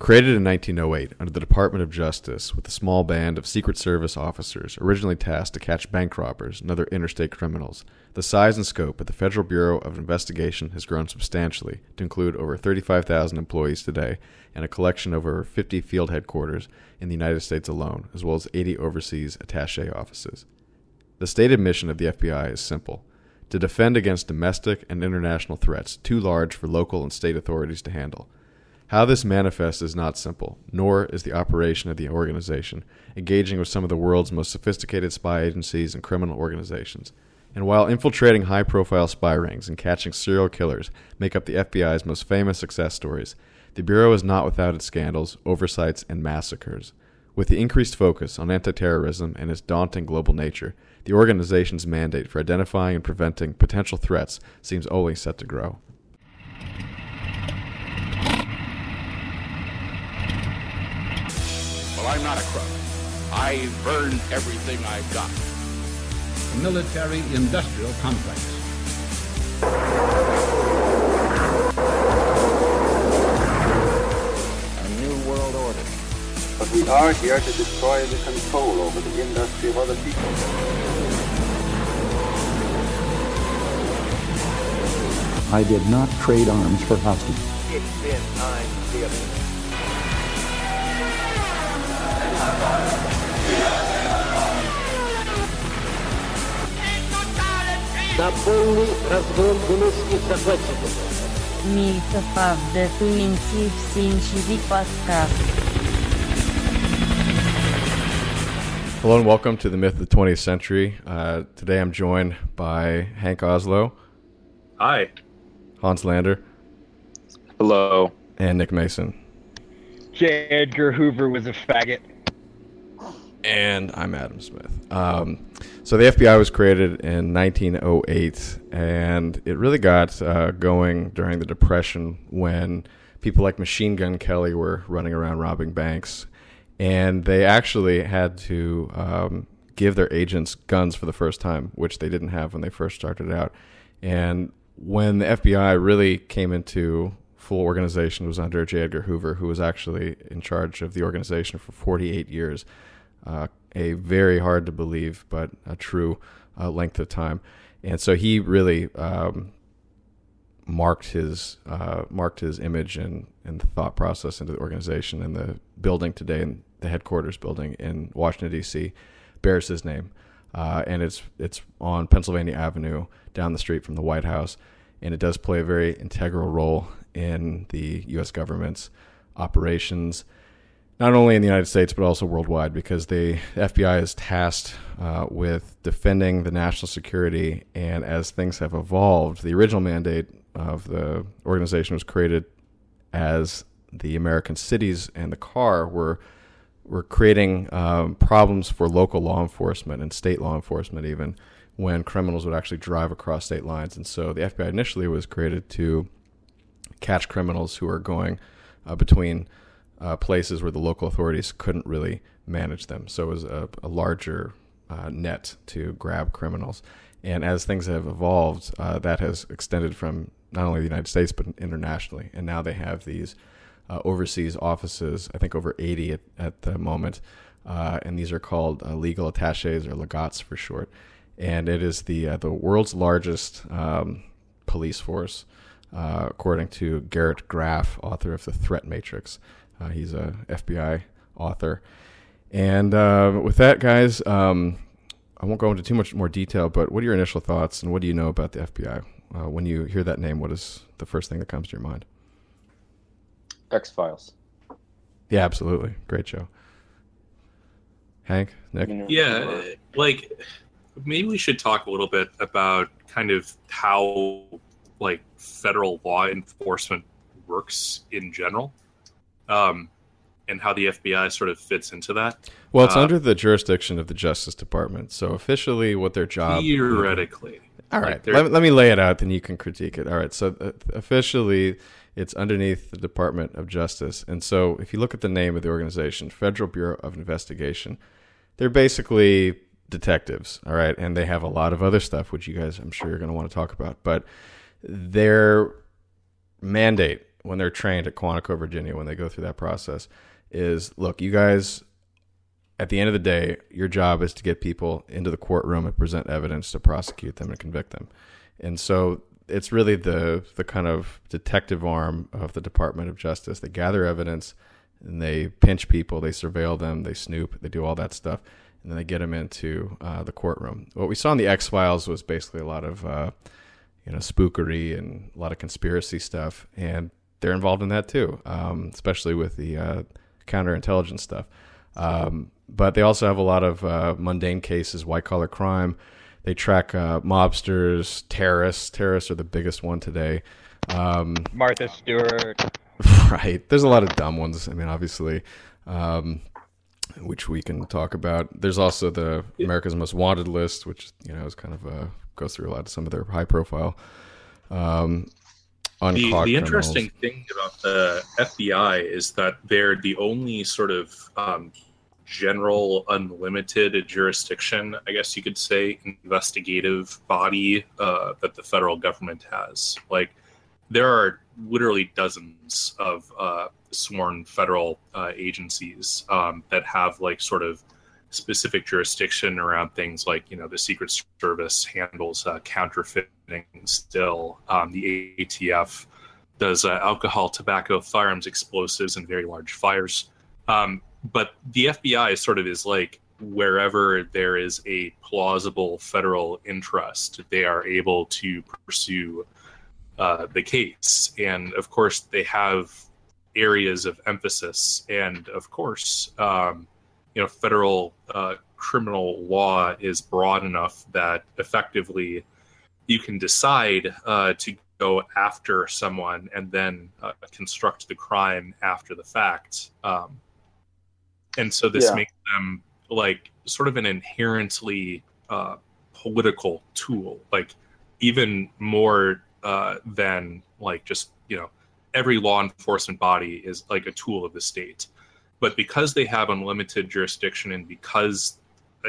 Created in 1908 under the Department of Justice with a small band of Secret Service officers originally tasked to catch bank robbers and other interstate criminals, the size and scope of the Federal Bureau of Investigation has grown substantially to include over 35,000 employees today and a collection of over 50 field headquarters in the United States alone, as well as 80 overseas attache offices. The stated mission of the FBI is simple: to defend against domestic and international threats too large for local and state authorities to handle. How this manifests is not simple, nor is the operation of the organization, engaging with some of the world's most sophisticated spy agencies and criminal organizations. And while infiltrating high-profile spy rings and catching serial killers make up the FBI's most famous success stories, the Bureau is not without its scandals, oversights, and massacres. With the increased focus on anti-terrorism and its daunting global nature, the organization's mandate for identifying and preventing potential threats seems only set to grow. Well, I'm not a crook. I've earned everything I've got. A military-industrial complex. A new world order. But we are here to destroy the control over the industry of other people. I did not trade arms for hostages. It's been time to be a Hello and welcome to the Myth of the 20th Century. Today I'm joined by Hank Oslo. Hi. Hans Lander. Hello. And Nick Mason. J. Edgar Hoover was a faggot. And I'm Adam Smith. So the FBI was created in 1908, and it really got going during the Depression when people like Machine Gun Kelly were running around robbing banks. And they actually had to give their agents guns for the first time, which they didn't have when they first started out. And when the FBI really came into full organization, it was under J. Edgar Hoover, who was actually in charge of the organization for 48 years. A very hard to believe, but a true length of time. And so he really marked his image and the thought process into the organization. And the building today, in the headquarters building in Washington D.C., bears his name, and it's on Pennsylvania Avenue, down the street from the White House, and it does play a very integral role in the U.S. government's operations, not only in the United States but also worldwide, because the FBI is tasked with defending the national security. And as things have evolved, the original mandate of the organization was created as the American cities and the car were creating problems for local law enforcement and state law enforcement, even when criminals would actually drive across state lines. And so the FBI initially was created to catch criminals who are going between places where the local authorities couldn't really manage them. So it was a larger net to grab criminals. And as things have evolved, that has extended from not only the United States but internationally. And now they have these overseas offices, I think over 80 at the moment. And these are called legal attaches, or legats for short. And it is the world's largest police force, according to Garrett Graff, author of The Threat Matrix. He's a FBI author. And with that, guys, I won't go into too much more detail, but what are your initial thoughts, and what do you know about the FBI? When you hear that name, what is the first thing that comes to your mind? X-Files. Yeah, absolutely. Great show. Hank? Nick? Yeah, like, maybe we should talk a little bit about kind of how, like, federal law enforcement works in general. And how the FBI sort of fits into that. Well, it's under the jurisdiction of the Justice Department. So officially what their job... Theoretically. All right. Let me lay it out, then you can critique it. All right. So officially it's underneath the Department of Justice. And so if you look at the name of the organization, Federal Bureau of Investigation, they're basically detectives. All right. And they have a lot of other stuff, which you guys, I'm sure you're going to want to talk about. But their mandate when they're trained at Quantico, Virginia, when they go through that process, is, look, you guys, at the end of the day, your job is to get people into the courtroom and present evidence to prosecute them and convict them. And so it's really the kind of detective arm of the Department of Justice. They gather evidence and they pinch people, they surveil them, they snoop, they do all that stuff, and then they get them into the courtroom. What we saw in the X-Files was basically a lot of spookery and a lot of conspiracy stuff, and they're involved in that too, especially with the counterintelligence stuff. But they also have a lot of mundane cases, white-collar crime. They track mobsters, terrorists. Terrorists are the biggest one today. Martha Stewart. Right. There's a lot of dumb ones. I mean, obviously, which we can talk about. There's also the America's Most Wanted list, which, is kind of goes through a lot of some of their high-profile uncaught The interesting thing about the FBI is that they're the only sort of general unlimited jurisdiction, I guess you could say, investigative body that the federal government has. Like, there are literally dozens of sworn federal agencies that have like sort of specific jurisdiction around things like, the Secret Service handles counterfeiting still. The ATF does alcohol, tobacco, firearms, explosives, and very large fires. But the FBI sort of is like, wherever there is a plausible federal interest, they are able to pursue the case. And of course, they have areas of emphasis. And of course, federal criminal law is broad enough that effectively you can decide to go after someone and then construct the crime after the fact. And so this makes them like sort of an inherently political tool, like even more than like just, every law enforcement body is like a tool of the state. But because they have unlimited jurisdiction and because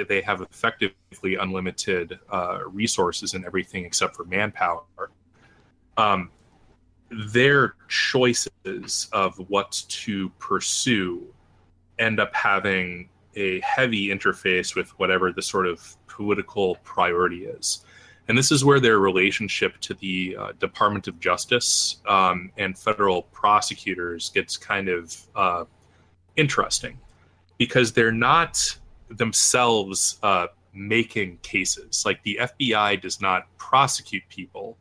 they have effectively unlimited resources and everything except for manpower, their choices of what to pursue end up having a heavy interface with whatever the sort of political priority is. And this is where their relationship to the Department of Justice and federal prosecutors gets kind of interesting, because they're not themselves making cases. Like, the FBI does not prosecute people,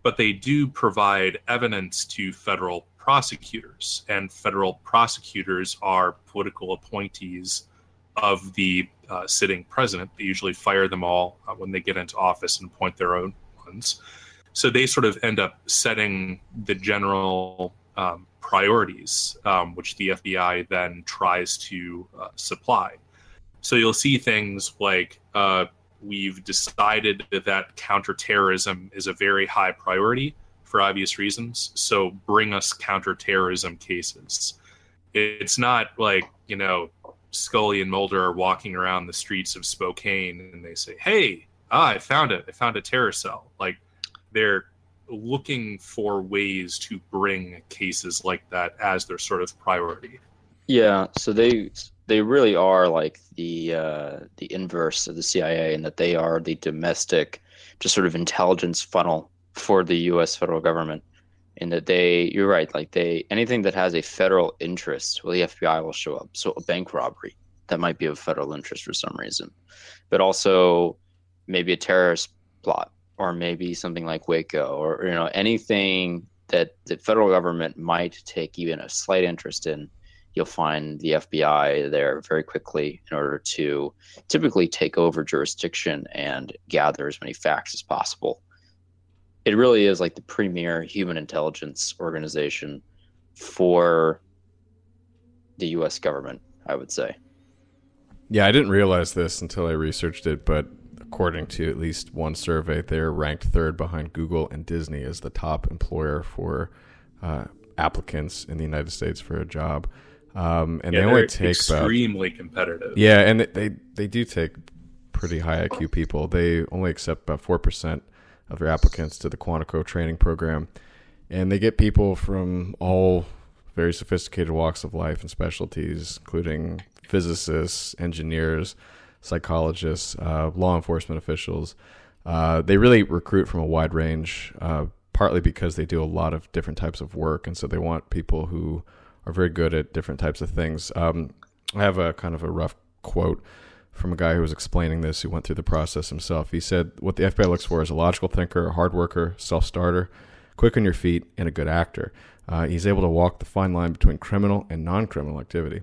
but they do provide evidence to federal prosecutors, and federal prosecutors are political appointees of the sitting president. They usually fire them all when they get into office and appoint their own ones. So they sort of end up setting the general priorities, which the FBI then tries to supply. So you'll see things like, we've decided that counterterrorism is a very high priority for obvious reasons, so bring us counterterrorism cases. It's not like, Scully and Mulder are walking around the streets of Spokane and they say, hey, I found a terror cell. Like, they're looking for ways to bring cases like that as their sort of priority. Yeah, so they really are like the inverse of the CIA, in that they are the domestic, just sort of intelligence funnel for the U.S. federal government. In that you're right, like anything that has a federal interest, well, the FBI will show up. So a bank robbery, that might be of federal interest for some reason, but also maybe a terrorist plot, or maybe something like Waco, or anything that the federal government might take even a slight interest in. You'll find the FBI there very quickly in order to typically take over jurisdiction and gather as many facts as possible. It really is like the premier human intelligence organization for the U.S. government, I would say. Yeah, I didn't realize this until I researched it, but according to at least one survey, they're ranked third behind Google and Disney as the top employer for applicants in the United States for a job. And they only take extremely competitive. Yeah, and they do take pretty high IQ people. They only accept about 4% of their applicants to the Quantico training program. And they get people from all very sophisticated walks of life and specialties, including physicists, engineers, psychologists, law enforcement officials. They really recruit from a wide range, partly because they do a lot of different types of work, and so they want people who are very good at different types of things. I have a kind of a rough quote from a guy who was explaining this, who went through the process himself. He said, what the FBI looks for is a logical thinker, a hard worker, self-starter, quick on your feet, and a good actor. He's able to walk the fine line between criminal and non-criminal activity,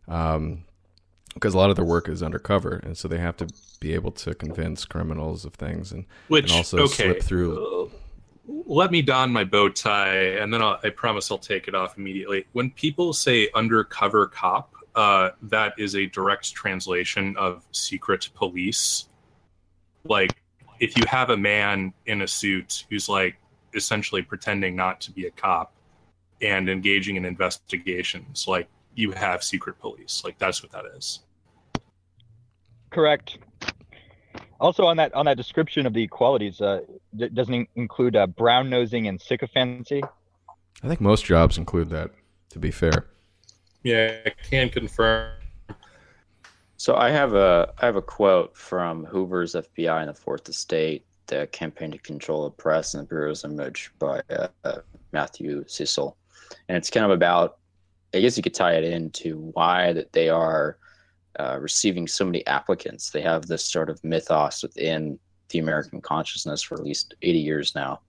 because a lot of their work is undercover, and so they have to be able to convince criminals of things and also slip through. Let me don my bow tie, and then I promise I'll take it off immediately. When people say undercover cop, that is a direct translation of secret police. Like, if you have a man in a suit who's like essentially pretending not to be a cop and engaging in investigations, like, you have secret police. Like, that's what that is. Correct. Also, on that description of the qualities, doesn't include brown nosing and sycophancy. I think most jobs include that, to be fair. Yeah, I can confirm. So I have a quote from Hoover's FBI and the Fourth Estate, the Campaign to Control the Press and the Bureau's Image by Matthew Cecil. And it's kind of about, I guess you could tie it into why that they are receiving so many applicants. They have this sort of mythos within the American consciousness for at least 80 years now.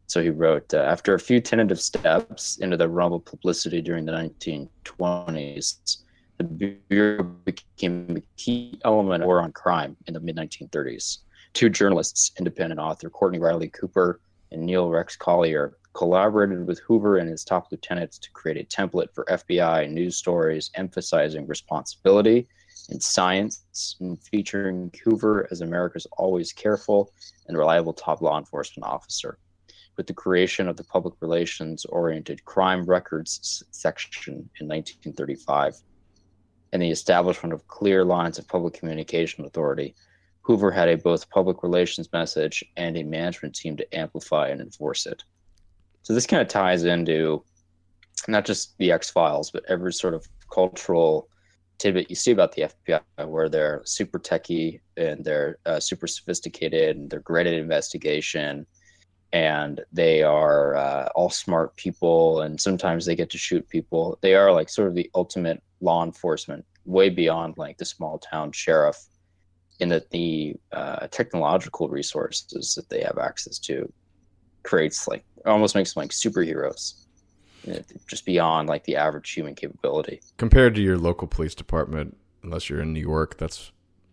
So he wrote, after a few tentative steps into the realm of publicity during the 1920s, the Bureau became a key element of war on crime in the mid-1930s. Two journalists, independent author Courtney Riley Cooper and Neil Rex Collier, collaborated with Hoover and his top lieutenants to create a template for FBI news stories emphasizing responsibility in science and featuring Hoover as America's always careful and reliable top law enforcement officer. With the creation of the Public Relations-Oriented Crime Records section in 1935 and the establishment of clear lines of public communication authority, Hoover had a both public relations message and a management team to amplify and enforce it. So this kind of ties into not just the X-Files, but every sort of cultural tidbit you see about the FBI, where they're super techie and they're super sophisticated and they're great at investigation, and they are all smart people, and sometimes they get to shoot people. They are like sort of the ultimate law enforcement, way beyond like the small town sheriff, in that the technological resources that they have access to creates like, almost makes them like superheroes, just beyond like the average human capability. Compared to your local police department, unless you're in New York, that's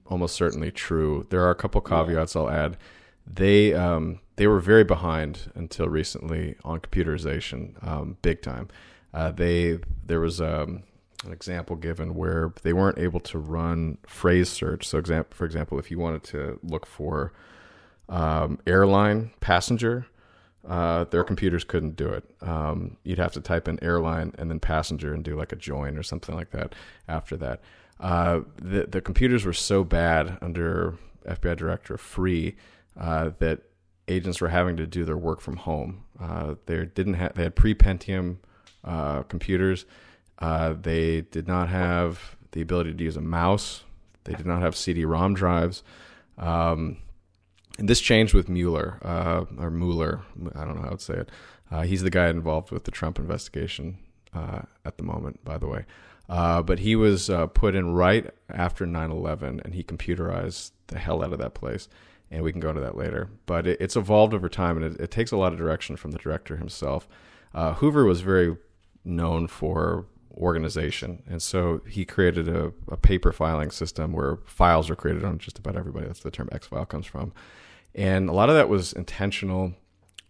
almost certainly true. There are a couple caveats I'll add. They were very behind until recently on computerization, big time. There was an example given where they weren't able to run phrase search. So, for example, if you wanted to look for airline passenger, their computers couldn't do it. You'd have to type in airline and then passenger and do like a join or something like that after that. The computers were so bad under FBI Director Free that agents were having to do their work from home. They had pre-Pentium computers. They did not have the ability to use a mouse. They did not have CD-ROM drives. And this changed with Mueller, or Mueller, I don't know how to say it. He's the guy involved with the Trump investigation at the moment, by the way. But he was put in right after 9/11, and he computerized the hell out of that place. And we can go into that later. But it's evolved over time, and it takes a lot of direction from the director himself. Hoover was very known for organization, and so he created a paper filing system where files are created on just about everybody. That's the term X-file comes from. And a lot of that was intentional,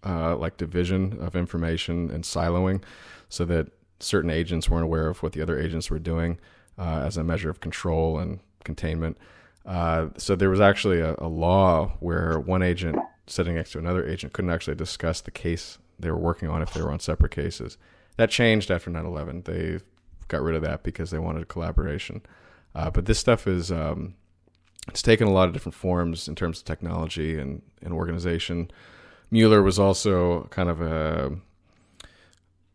like division of information and siloing, so that certain agents weren't aware of what the other agents were doing as a measure of control and containment. So there was actually a law where one agent sitting next to another agent couldn't actually discuss the case they were working on if they were on separate cases. That changed after 9/11. They got rid of that because they wanted collaboration. But this stuff is it's taken a lot of different forms in terms of technology and organization. Mueller was also kind of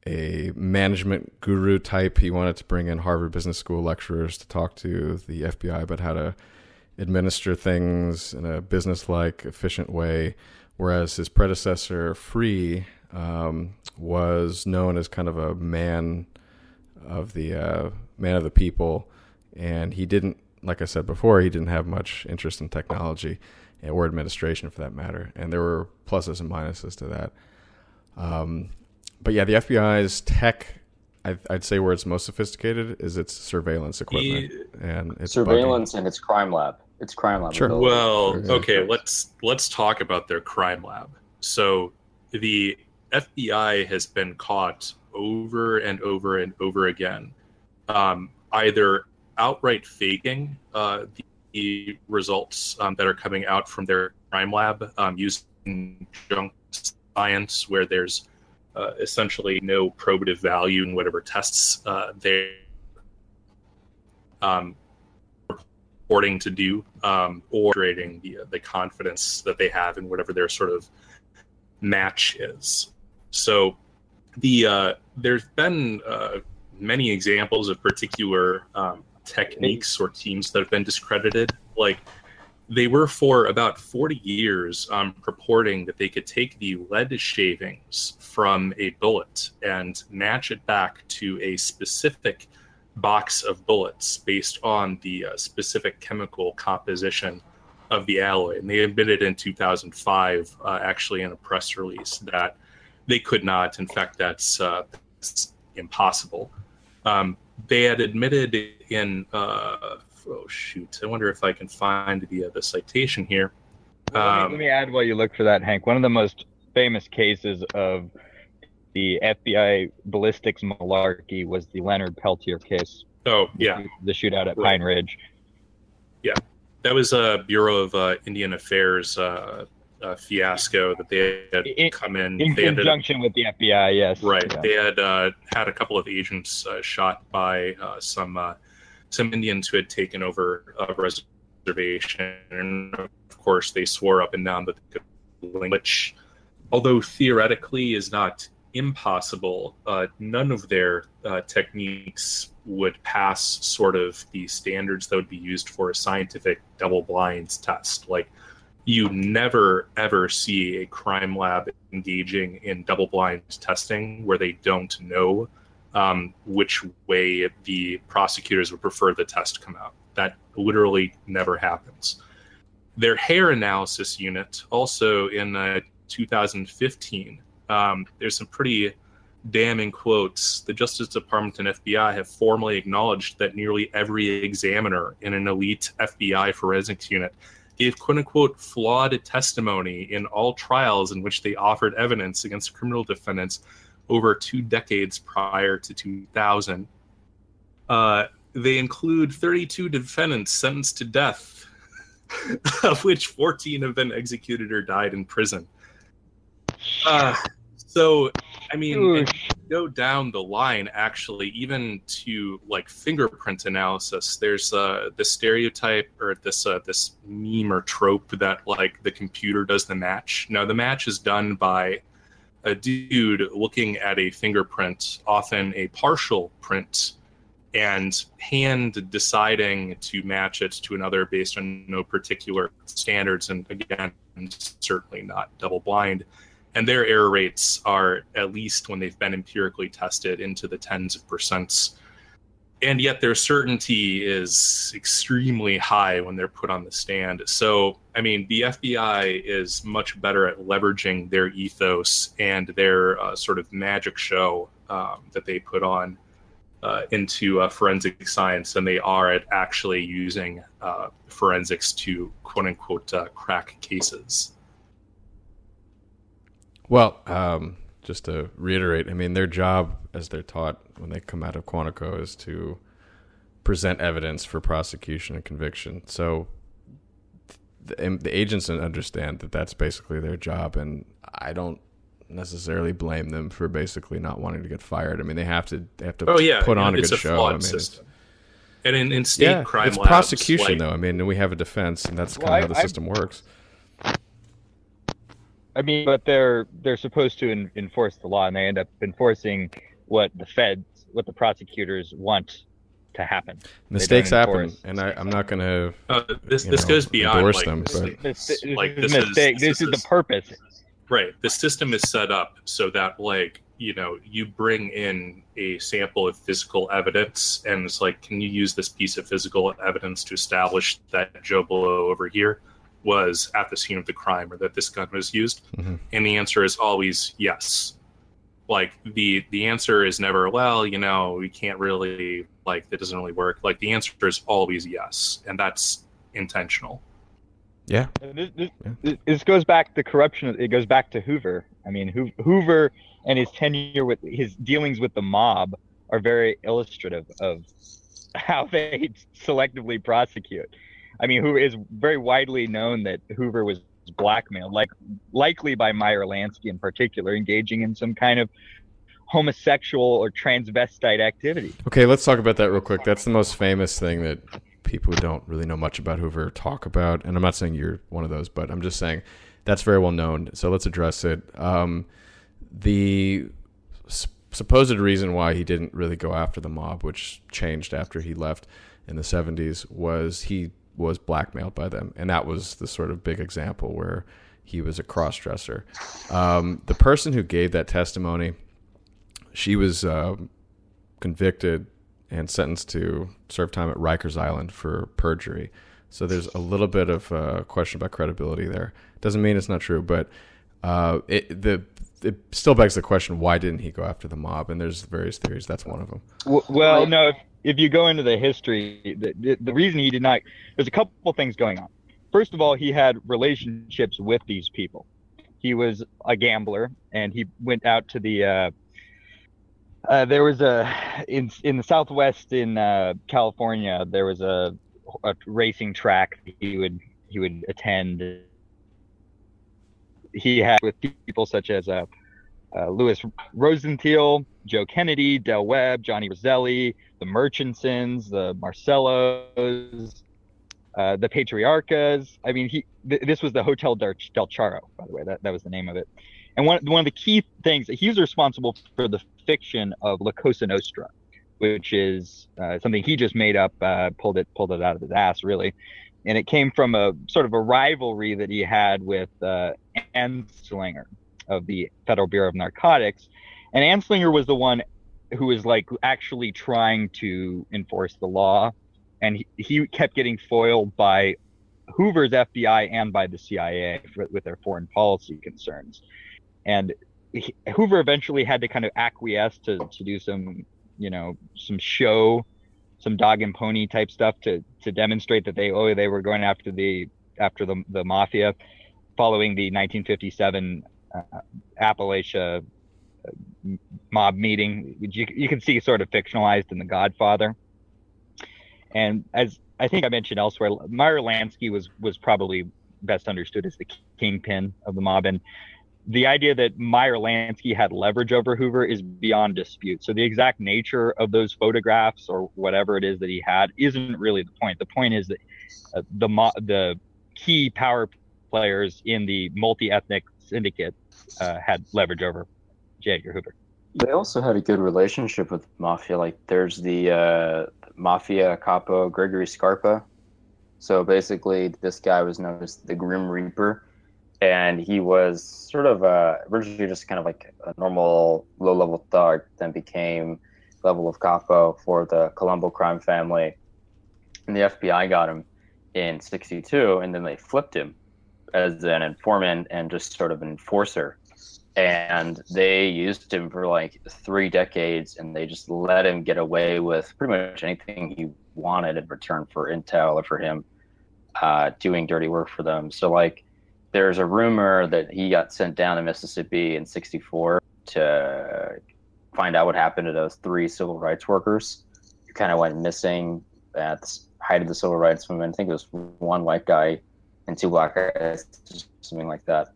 a management guru type. He wanted to bring in Harvard Business School lecturers to talk to the FBI about how to administer things in a business-like, efficient way, whereas his predecessor, Free, was known as kind of a man of the people, and he didn't, like I said before, he didn't have much interest in technology or administration for that matter, and there were pluses and minuses to that. But yeah, the FBI's tech, I'd say where it's most sophisticated is its surveillance equipment and its surveillance bugging. And its crime lab. It's crime lab. Sure. Well, okay, let's talk about their crime lab. So the FBI has been caught over and over and over again, either outright faking the results that are coming out from their crime lab, using junk science where there's essentially no probative value in whatever tests they're reporting to do, or creating the confidence that they have in whatever their sort of match is. So there's been many examples of particular techniques or teams that have been discredited. Like, they were for about 40 years purporting that they could take the lead shavings from a bullet and match it back to a specific box of bullets based on the specific chemical composition of the alloy. And they admitted in 2005, actually in a press release, that they could not. In fact, that's impossible. They had admitted in oh shoot! I wonder if I can find the citation here. Let me add while you look for that, Hank. One of the most famous cases of the FBI ballistics malarkey was the Leonard Peltier case. Oh yeah, the shootout at Pine Ridge. Yeah, that was a Bureau of Indian Affairs fiasco that they had come in conjunction with the FBI. Yes, right. Yeah. They had had a couple of agents shot by some Indians who had taken over a reservation, and of course they swore up and down that they could, which, although theoretically is not impossible, none of their techniques would pass sort of the standards that would be used for a scientific double-blind test. Like, you never ever see a crime lab engaging in double-blind testing where they don't know which way the prosecutors would prefer the test come out. That literally never happens. Their hair analysis unit, also in 2015, there's some pretty damning quotes. The Justice Department and FBI have formally acknowledged that nearly every examiner in an elite FBI forensics unit gave quote-unquote flawed testimony in all trials in which they offered evidence against criminal defendants over 2 decades prior to 2000. They include 32 defendants sentenced to death, of which 14 have been executed or died in prison. So, I mean, go down the line, actually, even to like fingerprint analysis. There's the stereotype or this meme or trope that like the computer does the match. No, the match is done by a dude looking at a fingerprint, often a partial print, and hand deciding to match it to another based on no particular standards. And again, certainly not double blind. And their error rates are, at least when they've been empirically tested, into the tens of percents. And yet their certainty is extremely high when they're put on the stand. So, I mean, the FBI is much better at leveraging their ethos and their sort of magic show that they put on into forensic science than they are at actually using forensics to, quote-unquote, crack cases. Well, just to reiterate, I mean, their job, as they're taught when they come out of Quantico, is to present evidence for prosecution and conviction. So the agents understand that that's basically their job, and I don't necessarily blame them for basically not wanting to get fired. I mean, they have to put on a good show. I mean, system. And in state crime it's labs, prosecution, though. I mean, we have a defense, and that's kind of how the system works. I mean, but they're supposed to enforce the law, and they end up enforcing what the prosecutors want to happen. Mistakes happen, and I'm not going to. This goes beyond endorse like, them, but This is the purpose. Right. The system is set up so that, like, you bring in a sample of physical evidence, and it's like, can you use this piece of physical evidence to establish that Joe Blow over here was at the scene of the crime, or that this gun was used? Mm-hmm. And the answer is always yes. Like, the answer is never, well, we can't really, like, that doesn't really work. Like, the answer is always yes, and that's intentional. Yeah. This goes back to corruption. It goes back to Hoover. I mean, Hoover and his tenure with his dealings with the mob are very illustrative of how they selectively prosecute. I mean, Hoover is very widely known that Hoover was blackmailed, likely by Meyer Lansky in particular, engaging in some kind of homosexual or transvestite activity. Okay, let's talk about that real quick. That's the most famous thing that people who don't really know much about Hoover talk about. And I'm not saying you're one of those, but I'm just saying that's very well known. So let's address it. The supposed reason why he didn't really go after the mob, which changed after he left in the 70s, was he was blackmailed by them. And that was the sort of big example where he was a cross-dresser. The person who gave that testimony, she was convicted and sentenced to serve time at Rikers Island for perjury. So there's a little bit of a question about credibility there. Doesn't mean it's not true, but it still begs the question, why didn't he go after the mob? And there's various theories. That's one of them. Well, no, if you go into the history, the reason he did not, there's a couple things going on. First of all, he had relationships with these people. He was a gambler, and he went out to the there was in the Southwest in California, there was a racing track that he would attend. He had with people such as Louis Rosenthal, Joe Kennedy, Del Webb, Johnny Roselli, the Murchisons, the Marcellos, the Patriarchas. I mean, this was the Hotel del Charro, by the way. That was the name of it. And one of the key things, he was responsible for the fiction of La Cosa Nostra, which is something he just made up, pulled it out of his ass, really. And it came from a sort of a rivalry that he had with Anslinger of the Federal Bureau of Narcotics. And Anslinger was the one who was like actually trying to enforce the law. And he kept getting foiled by Hoover's FBI and by the CIA with their foreign policy concerns. And Hoover eventually had to kind of acquiesce to do some show, some dog and pony type stuff to demonstrate that they were going after the mafia, following the 1957 Appalachia mob meeting, which you can see sort of fictionalized in The Godfather. And as I think I mentioned elsewhere, Meyer Lansky was probably best understood as the kingpin of the mob, and the idea that Meyer Lansky had leverage over Hoover is beyond dispute. So the exact nature of those photographs or whatever it is that he had isn't really the point. The point is that the key power players in the multi-ethnic syndicate had leverage over J. Edgar Hoover. They also had a good relationship with mafia. Like, there's the mafia capo Gregory Scarpa. So basically, this guy was known as the Grim Reaper. And he was sort of originally just kind of like a normal low-level thug, then became level of capo for the Colombo crime family. And the FBI got him in 1962, and then they flipped him as an informant and just sort of an enforcer. And they used him for like 3 decades, and they just let him get away with pretty much anything he wanted in return for intel or for him doing dirty work for them. So like, there's a rumor that he got sent down to Mississippi in 1964 to find out what happened to those 3 civil rights workers who kind of went missing at the height of the civil rights movement. I think it was 1 white guy and 2 black guys, something like that.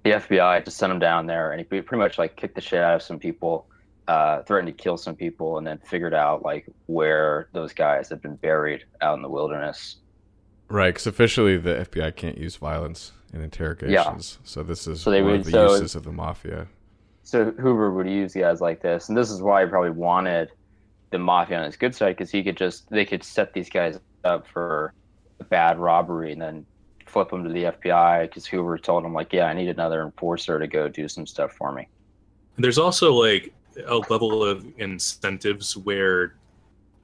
The FBI just sent him down there, and he pretty much like kicked the shit out of some people, threatened to kill some people, and then figured out like where those guys had been buried out in the wilderness. Right, because officially the FBI can't use violence in interrogations. Yeah. So this is one of the uses of the mafia. So Hoover would use guys like this, and this is why he probably wanted the mafia on his good side, because they could set these guys up for a bad robbery and then flip them to the FBI, because Hoover told him, like, yeah, I need another enforcer to go do some stuff for me. There's also like a level of incentives where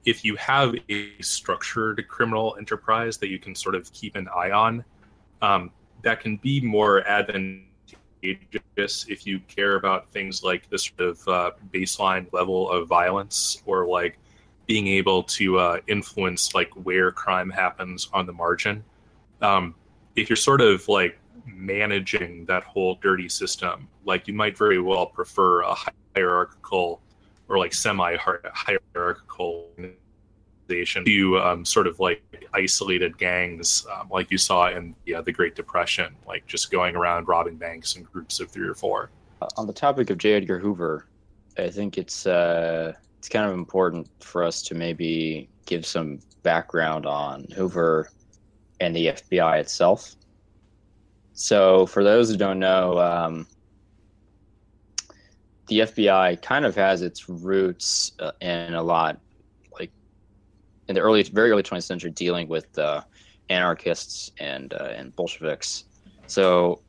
if you have a structured criminal enterprise that you can sort of keep an eye on, that can be more advantageous if you care about things like this sort of baseline level of violence, or like being able to influence like where crime happens on the margin. If you're sort of like managing that whole dirty system, like you might very well prefer a hierarchical or like semi-hierarchical organization to sort of like isolated gangs, like you saw in the Great Depression, like just going around robbing banks in groups of 3 or 4. On the topic of J. Edgar Hoover, I think it's kind of important for us to maybe give some background on Hoover and the FBI itself. So for those who don't know, the FBI kind of has its roots in a lot, like in the very early 20th century, dealing with anarchists and Bolsheviks. So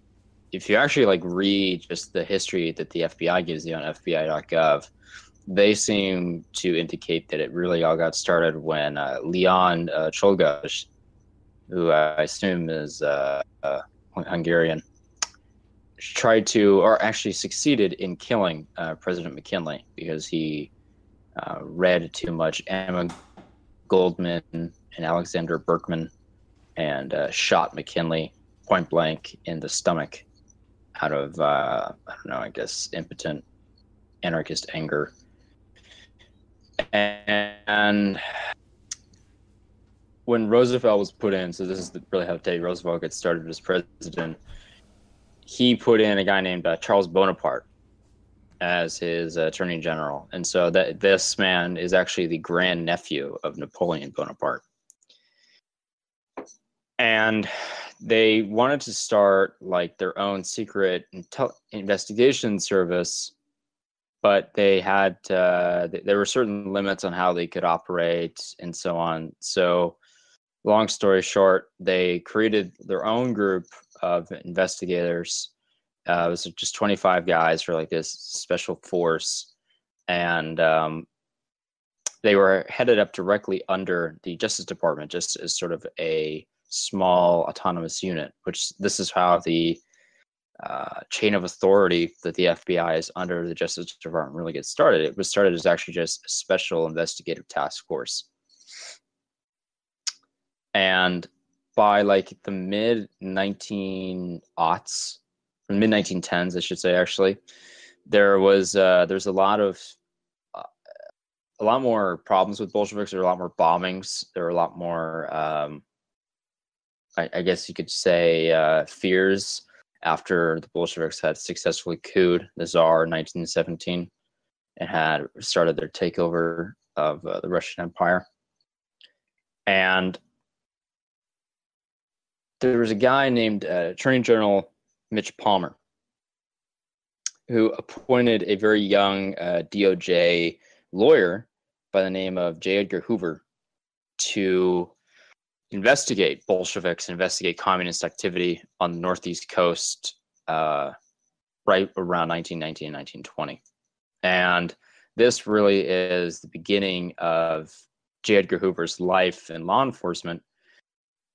if you actually like read just the history that the FBI gives you on FBI.gov, they seem to indicate that it really all got started when Leon Czolgosz, who I assume is Hungarian, tried to, or actually succeeded in killing President McKinley because he read too much Emma Goldman and Alexander Berkman, and shot McKinley point blank in the stomach out of, I don't know, I guess impotent anarchist anger. And when Roosevelt was put in, so this is really how Teddy Roosevelt gets started as president, he put in a guy named Charles Bonaparte as his attorney general. And so this man is actually the grandnephew of Napoleon Bonaparte. And they wanted to start like their own secret investigation service, but they had there were certain limits on how they could operate and so on. So long story short, they created their own group of investigators. It was just 25 guys for like this special force, and they were headed up directly under the Justice Department, just as sort of a small autonomous unit, which this is how the chain of authority that the FBI is under the Justice Department really gets started. It was started as actually just a special investigative task force. And by like the mid-1910s, I should say, actually, there's a lot more problems with Bolsheviks. There were a lot more bombings. There were a lot more, I guess you could say, fears after the Bolsheviks had successfully couped the Tsar in 1917 and had started their takeover of the Russian Empire. And there was a guy named Attorney General Mitch Palmer, who appointed a very young DOJ lawyer by the name of J. Edgar Hoover to investigate Bolsheviks, investigate communist activity on the Northeast coast right around 1919 and 1920. And this really is the beginning of J. Edgar Hoover's life in law enforcement.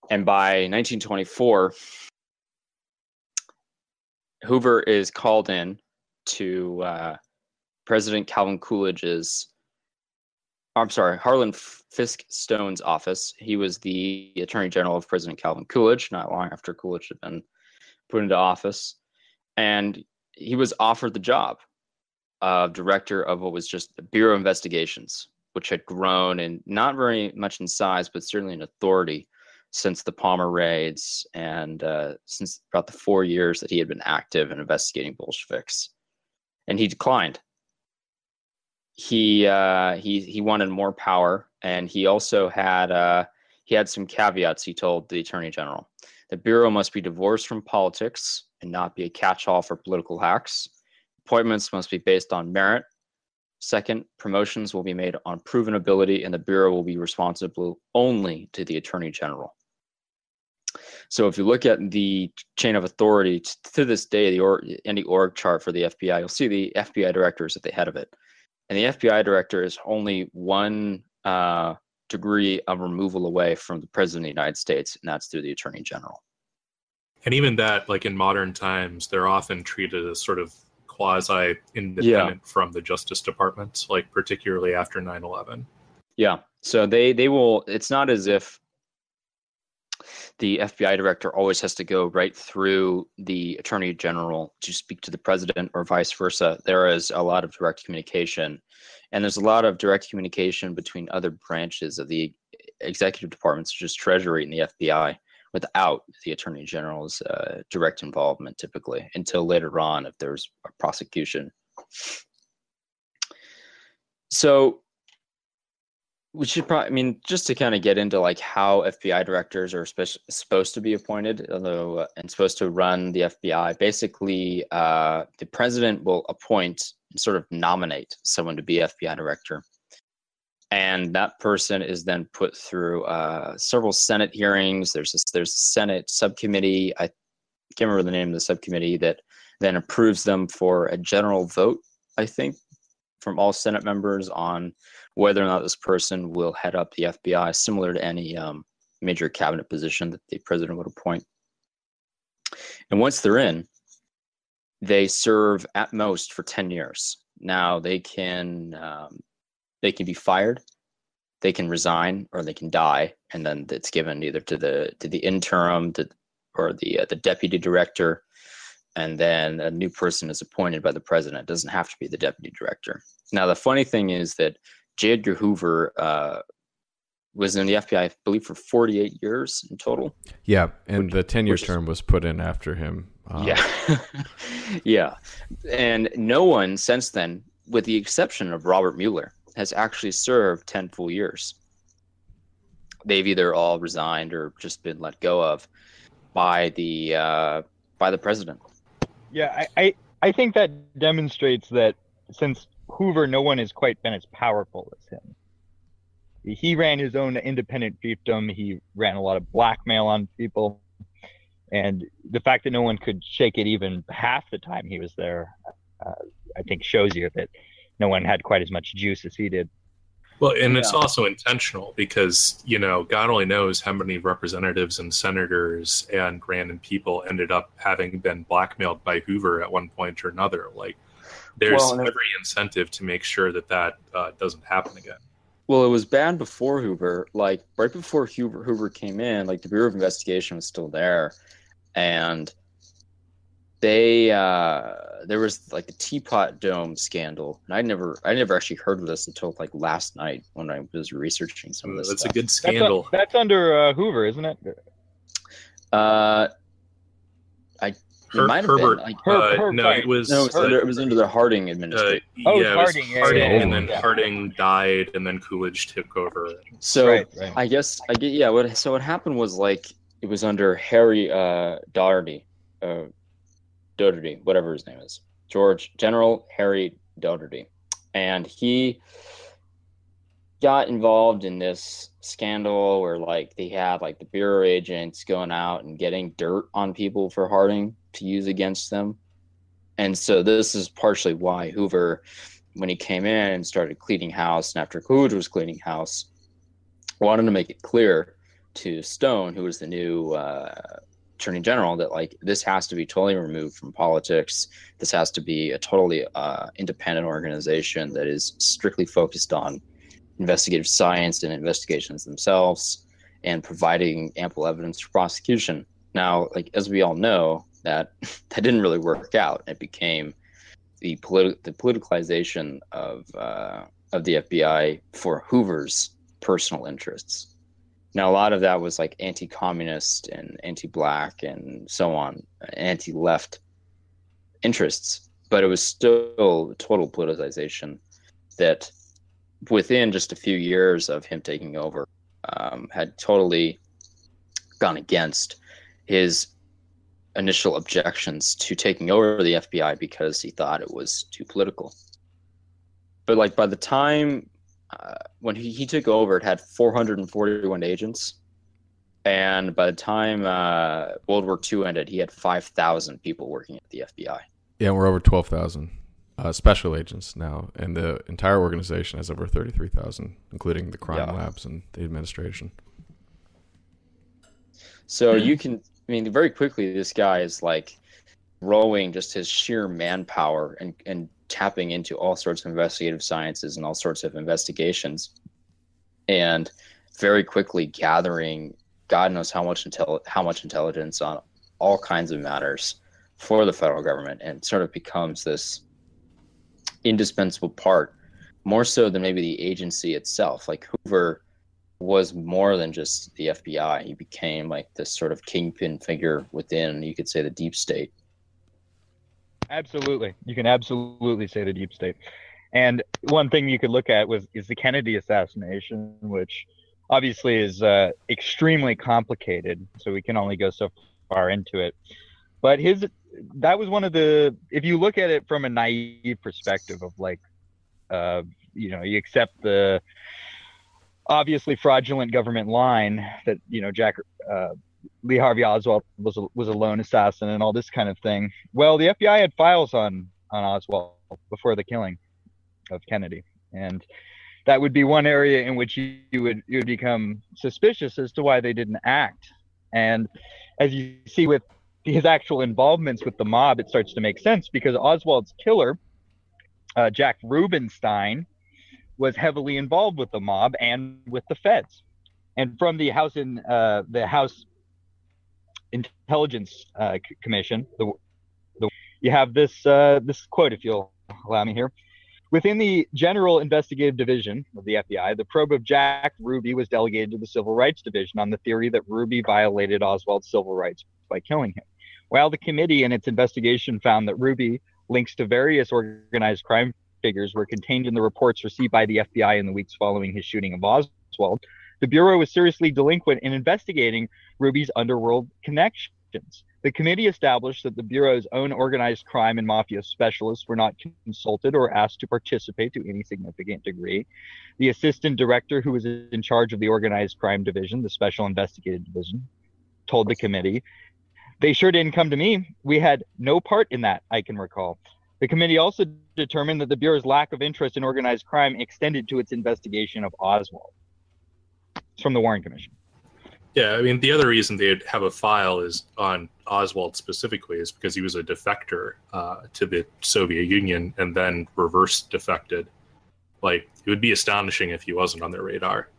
And by 1924, Hoover is called in to President Harlan Fiske Stone's office. He was the Attorney General of President Calvin Coolidge, not long after Coolidge had been put into office. And he was offered the job of director of what was just the Bureau of Investigations, which had grown and not very much in size, but certainly in authority since the Palmer raids and since about the 4 years that he had been active in investigating Bolsheviks. And he declined. He wanted more power, and he also had some caveats. He told the Attorney General, the Bureau must be divorced from politics and not be a catch-all for political hacks. Appointments must be based on merit. Second, promotions will be made on proven ability, and the Bureau will be responsible only to the Attorney General. So if you look at the chain of authority to this day, any org chart for the FBI, you'll see the FBI director is at the head of it. And the FBI director is only one degree of removal away from the President of the United States, and that's through the Attorney General. And even that, like in modern times, they're often treated as sort of quasi-independent from the Justice Department, like particularly after 9/11. Yeah, so they will, it's not as if the FBI director always has to go right through the Attorney General to speak to the President or vice versa. There is a lot of direct communication, and there's a lot of direct communication between other branches of the executive departments, such as Treasury and the FBI, without the Attorney General's direct involvement, typically, until later on if there's a prosecution. So we should probably, I mean, just to kind of get into like how FBI directors are supposed to be appointed, although and supposed to run the FBI. Basically, the president will appoint and sort of nominate someone to be FBI director. And that person is then put through several Senate hearings. There's a Senate subcommittee. I can't remember the name of the subcommittee that then approves them for a general vote, I think, from all Senate members on whether or not this person will head up the FBI, similar to any major cabinet position that the president would appoint. And once they're in, they serve at most for 10 years. Now they can be fired, they can resign, or they can die, and then it's given either to the interim or the deputy director, and then a new person is appointed by the president. It doesn't have to be the deputy director. Now the funny thing is that J. Edgar Hoover was in the FBI, I believe, for 48 years in total. Yeah, and the 10-year term was put in after him. Yeah. Yeah. And no one since then, with the exception of Robert Mueller, has actually served 10 full years. They've either all resigned or just been let go of by the president. Yeah, I think that demonstrates that since Hoover, no one has quite been as powerful as him. He ran his own independent fiefdom. He ran a lot of blackmail on people. And the fact that no one could shake it even half the time he was there, I think shows you that no one had quite as much juice as he did. Well, and it's also intentional because, God only knows how many representatives and senators and random people ended up having been blackmailed by Hoover at one point or another. Like, there's every incentive to make sure that doesn't happen again. Well, it was banned before Hoover. Like, right before Hoover came in, like, the Bureau of Investigation was still there. And there was like the Teapot Dome scandal, and I never actually heard of this until like last night when I was researching some of this. That's stuff. A good scandal. That's under Hoover, isn't it? Herbert. No, it was under the Harding administration. Harding. Yeah. And then Harding died, and then Coolidge took over. So right. What happened was like it was under Harry Doherty, whatever his name is, General Harry Doherty, and he got involved in this scandal where like they had like the bureau agents going out and getting dirt on people for Harding to use against them. And so this is partially why Hoover, when he came in and started cleaning house, and after Coolidge was cleaning house, wanted to make it clear to Stone, who was the new Attorney General, that like this has to be totally removed from politics. This has to be a totally independent organization that is strictly focused on investigative science and investigations themselves and providing ample evidence for prosecution. Now, like as we all know, that didn't really work out. It became the politicalization of the FBI for Hoover's personal interests. Now, a lot of that was like anti-communist and anti-black and so on, anti-left interests, but it was still total politicization that within just a few years of him taking over had totally gone against his initial objections to taking over the FBI because he thought it was too political. But like by the time when he took over, it had 441 agents. And by the time World War II ended, he had 5,000 people working at the FBI. Yeah, we're over 12,000 special agents now, and the entire organization has over 33,000, including the crime labs and the administration. So you can, I mean, very quickly, this guy is like growing just his sheer manpower and tapping into all sorts of investigative sciences and all sorts of investigations, and very quickly gathering God knows how much intelligence on all kinds of matters for the federal government, and sort of becomes this indispensable part, more so than maybe the agency itself. Like Hoover was more than just the FBI. He became like this sort of kingpin figure within, you could say, the deep state. Absolutely. You can absolutely say the deep state. And one thing you could look at is the Kennedy assassination, which obviously is extremely complicated, so we can only go so far into it. But that was one of the, if you look at it from a naive perspective of like, you accept the obviously fraudulent government line that, Lee Harvey Oswald was a lone assassin and all this kind of thing. Well, the FBI had files on Oswald before the killing of Kennedy, and that would be one area in which you would become suspicious as to why they didn't act. And as you see with his actual involvements with the mob, it starts to make sense, because Oswald's killer, Jack Rubenstein, was heavily involved with the mob and with the feds. And from the House Intelligence Commission, you have this quote, if you'll allow me here. Within the General Investigative Division of the FBI, the probe of Jack Ruby was delegated to the Civil Rights Division on the theory that Ruby violated Oswald's civil rights by killing him. While the committee in its investigation found that Ruby links to various organized crime figures were contained in the reports received by the FBI in the weeks following his shooting of Oswald, the Bureau was seriously delinquent in investigating Ruby's underworld connections. The committee established that the Bureau's own organized crime and mafia specialists were not consulted or asked to participate to any significant degree. The assistant director, who was in charge of the organized crime division, the special investigative division, told the committee, "They sure didn't come to me. We had no part in that, I can recall." The committee also determined that the Bureau's lack of interest in organized crime extended to its investigation of Oswald. It's from the Warren Commission. Yeah, I mean, the other reason they'd have a file is on Oswald specifically is because he was a defector to the Soviet Union and then reverse defected. Like, it would be astonishing if he wasn't on their radar.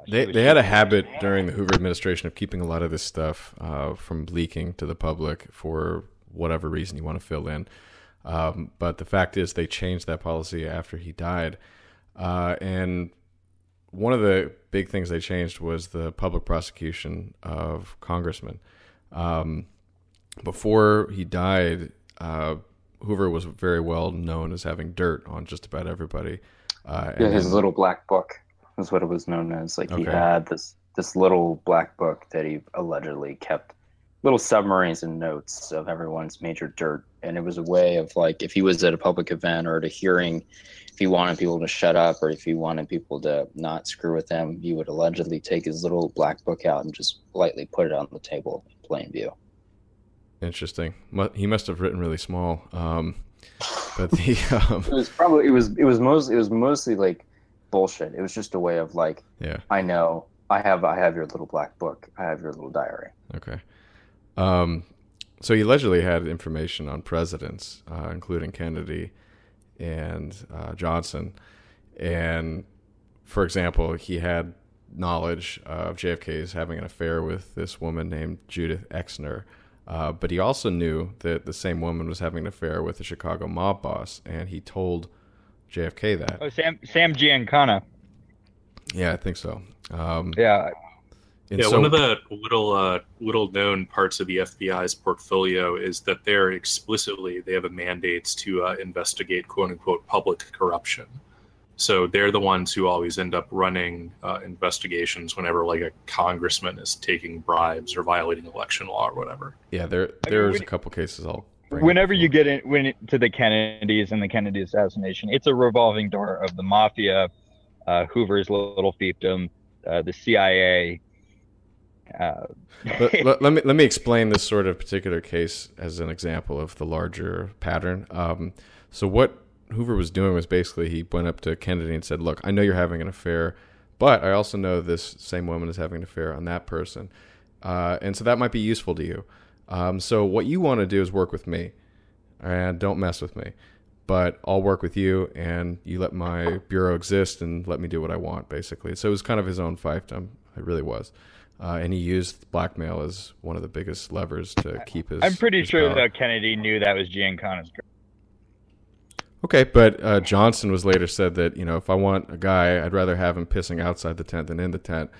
They had a habit during the Hoover administration of keeping a lot of this stuff from leaking to the public for whatever reason you want to fill in. But the fact is they changed that policy after he died. And one of the big things they changed was the public prosecution of congressmen. Before he died, Hoover was very well known as having dirt on just about everybody. His little black book is what it was known as. Like, he had this little black book that he allegedly kept little summaries and notes of everyone's major dirt. And it was a way of, like, if he was at a public event or at a hearing, if he wanted people to shut up or if he wanted people to not screw with him, he would allegedly take his little black book out and just lightly put it on the table in plain view. Interesting. He must have written really small. But the it was mostly like bullshit. It was just a way of, like, yeah, I know, I have your little black book, I have your little diary. Okay. So he allegedly had information on presidents, including Kennedy and Johnson. And, for example, he had knowledge of JFK's having an affair with this woman named Judith Exner. But he also knew that the same woman was having an affair with the Chicago mob boss, and he told JFK that. Oh, Sam Giancana. Yeah, I think so. Yeah. One of the little known parts of the FBI's portfolio is that they have a mandate to investigate quote unquote public corruption. So they're the ones who always end up running investigations whenever like a congressman is taking bribes or violating election law or whatever. Yeah, there's a couple cases I'll bring whenever up. you get to the Kennedys and the Kennedy assassination, it's a revolving door of the mafia, Hoover's little fiefdom, the CIA. Let me explain this sort of particular case as an example of the larger pattern. So what Hoover was doing was basically he went up to Kennedy and said, look, I know you're having an affair, but I also know this same woman is having an affair on that person. And so that might be useful to you. So what you want to do is work with me and don't mess with me, but I'll work with you and you let my bureau exist and let me do what I want, basically. So it was kind of his own fiefdom. It really was. And he used blackmail as one of the biggest levers to keep his. I'm pretty sure power. that Kennedy knew that was Giancana's. Okay, but Johnson was later said that, if I want a guy, I'd rather have him pissing outside the tent than in the tent.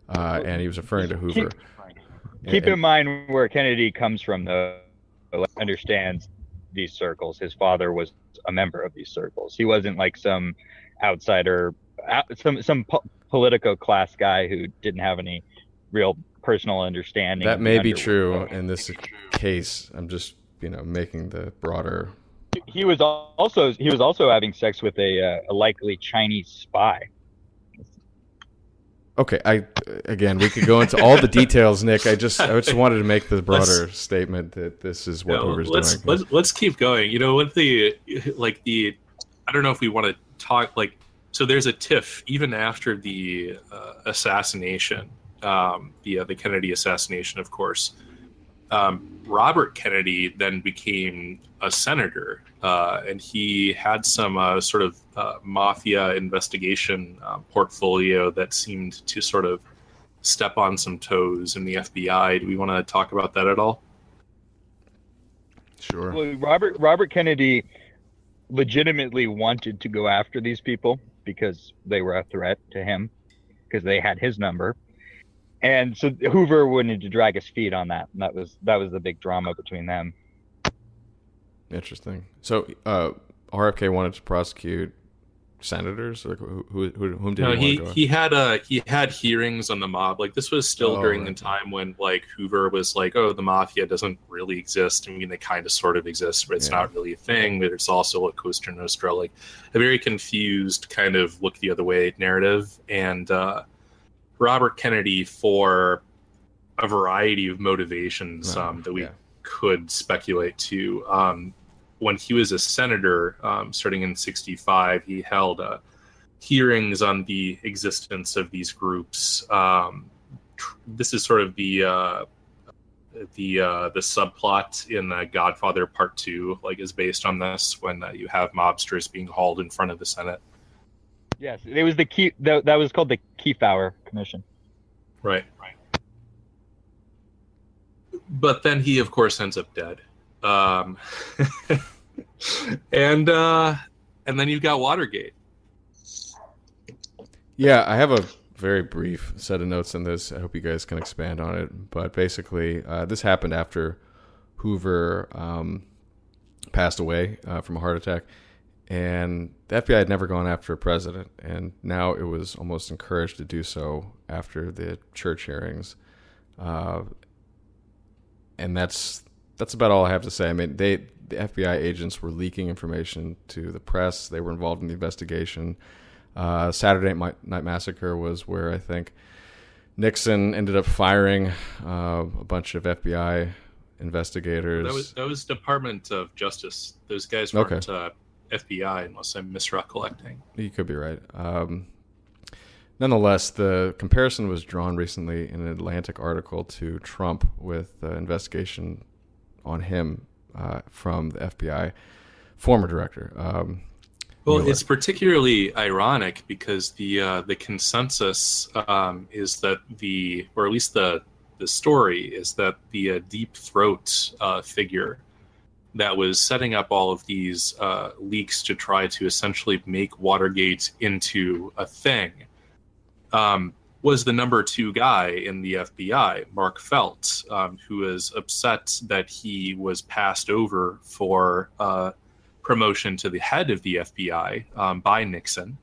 And he was referring to Hoover. Keep in mind where Kennedy comes from, though. Understands these circles. His father was a member of these circles. He wasn't like some outsider, some politico class guy who didn't have any real personal understanding. That may be true in this case. I'm just, making the broader. He was also having sex with a likely Chinese spy. Okay, we could go into all the details, Nick. I just wanted to make the broader statement that this is what Hoover's doing. Let's keep going. With the I don't know if we want to talk so there's a tiff even after the assassination, the Kennedy assassination, of course. Robert Kennedy then became a senator, and he had some sort of mafia investigation portfolio that seemed to sort of step on some toes in the FBI. Do we want to talk about that at all? Sure. Well, Robert Kennedy legitimately wanted to go after these people because they were a threat to him, because they had his number. And so Hoover wanted to drag his feet on that. And that was the big drama between them. Interesting. So RFK wanted to prosecute senators? Like whom did he want to go? He had hearings on the mob. This was still during the time when Hoover was like, oh, the mafia doesn't really exist. I mean, they kind of sort of exist, but it's not really a thing. But it's also a Cosa Nostra, a very confused kind of look the other way narrative. And Robert Kennedy, for a variety of motivations that we could speculate to, when he was a senator, starting in '65, he held hearings on the existence of these groups. This is sort of the subplot in Godfather Part 2, is based on this, when you have mobsters being hauled in front of the Senate. Yes, it was that was called the Kefauver Commission. Right. But then he, of course, ends up dead. And then you've got Watergate. Yeah, I have a very brief set of notes on this. I hope you guys can expand on it. But basically, this happened after Hoover passed away from a heart attack. And the FBI had never gone after a president, and now it was almost encouraged to do so after the church hearings. And that's about all I have to say. I mean, the FBI agents were leaking information to the press. They were involved in the investigation. Saturday Night Massacre was where I think Nixon ended up firing a bunch of FBI investigators. That was Department of Justice. Those guys weren't FBI, unless I'm misrecollecting. You could be right. Nonetheless, the comparison was drawn recently in an Atlantic article to Trump with the investigation on him from the FBI former director. Well, it's particularly ironic because the consensus is that or at least the story is that the Deep Throat figure that was setting up all of these leaks to try to essentially make Watergate into a thing was the number 2 guy in the FBI, Mark Felt, who was upset that he was passed over for promotion to the head of the FBI by Nixon.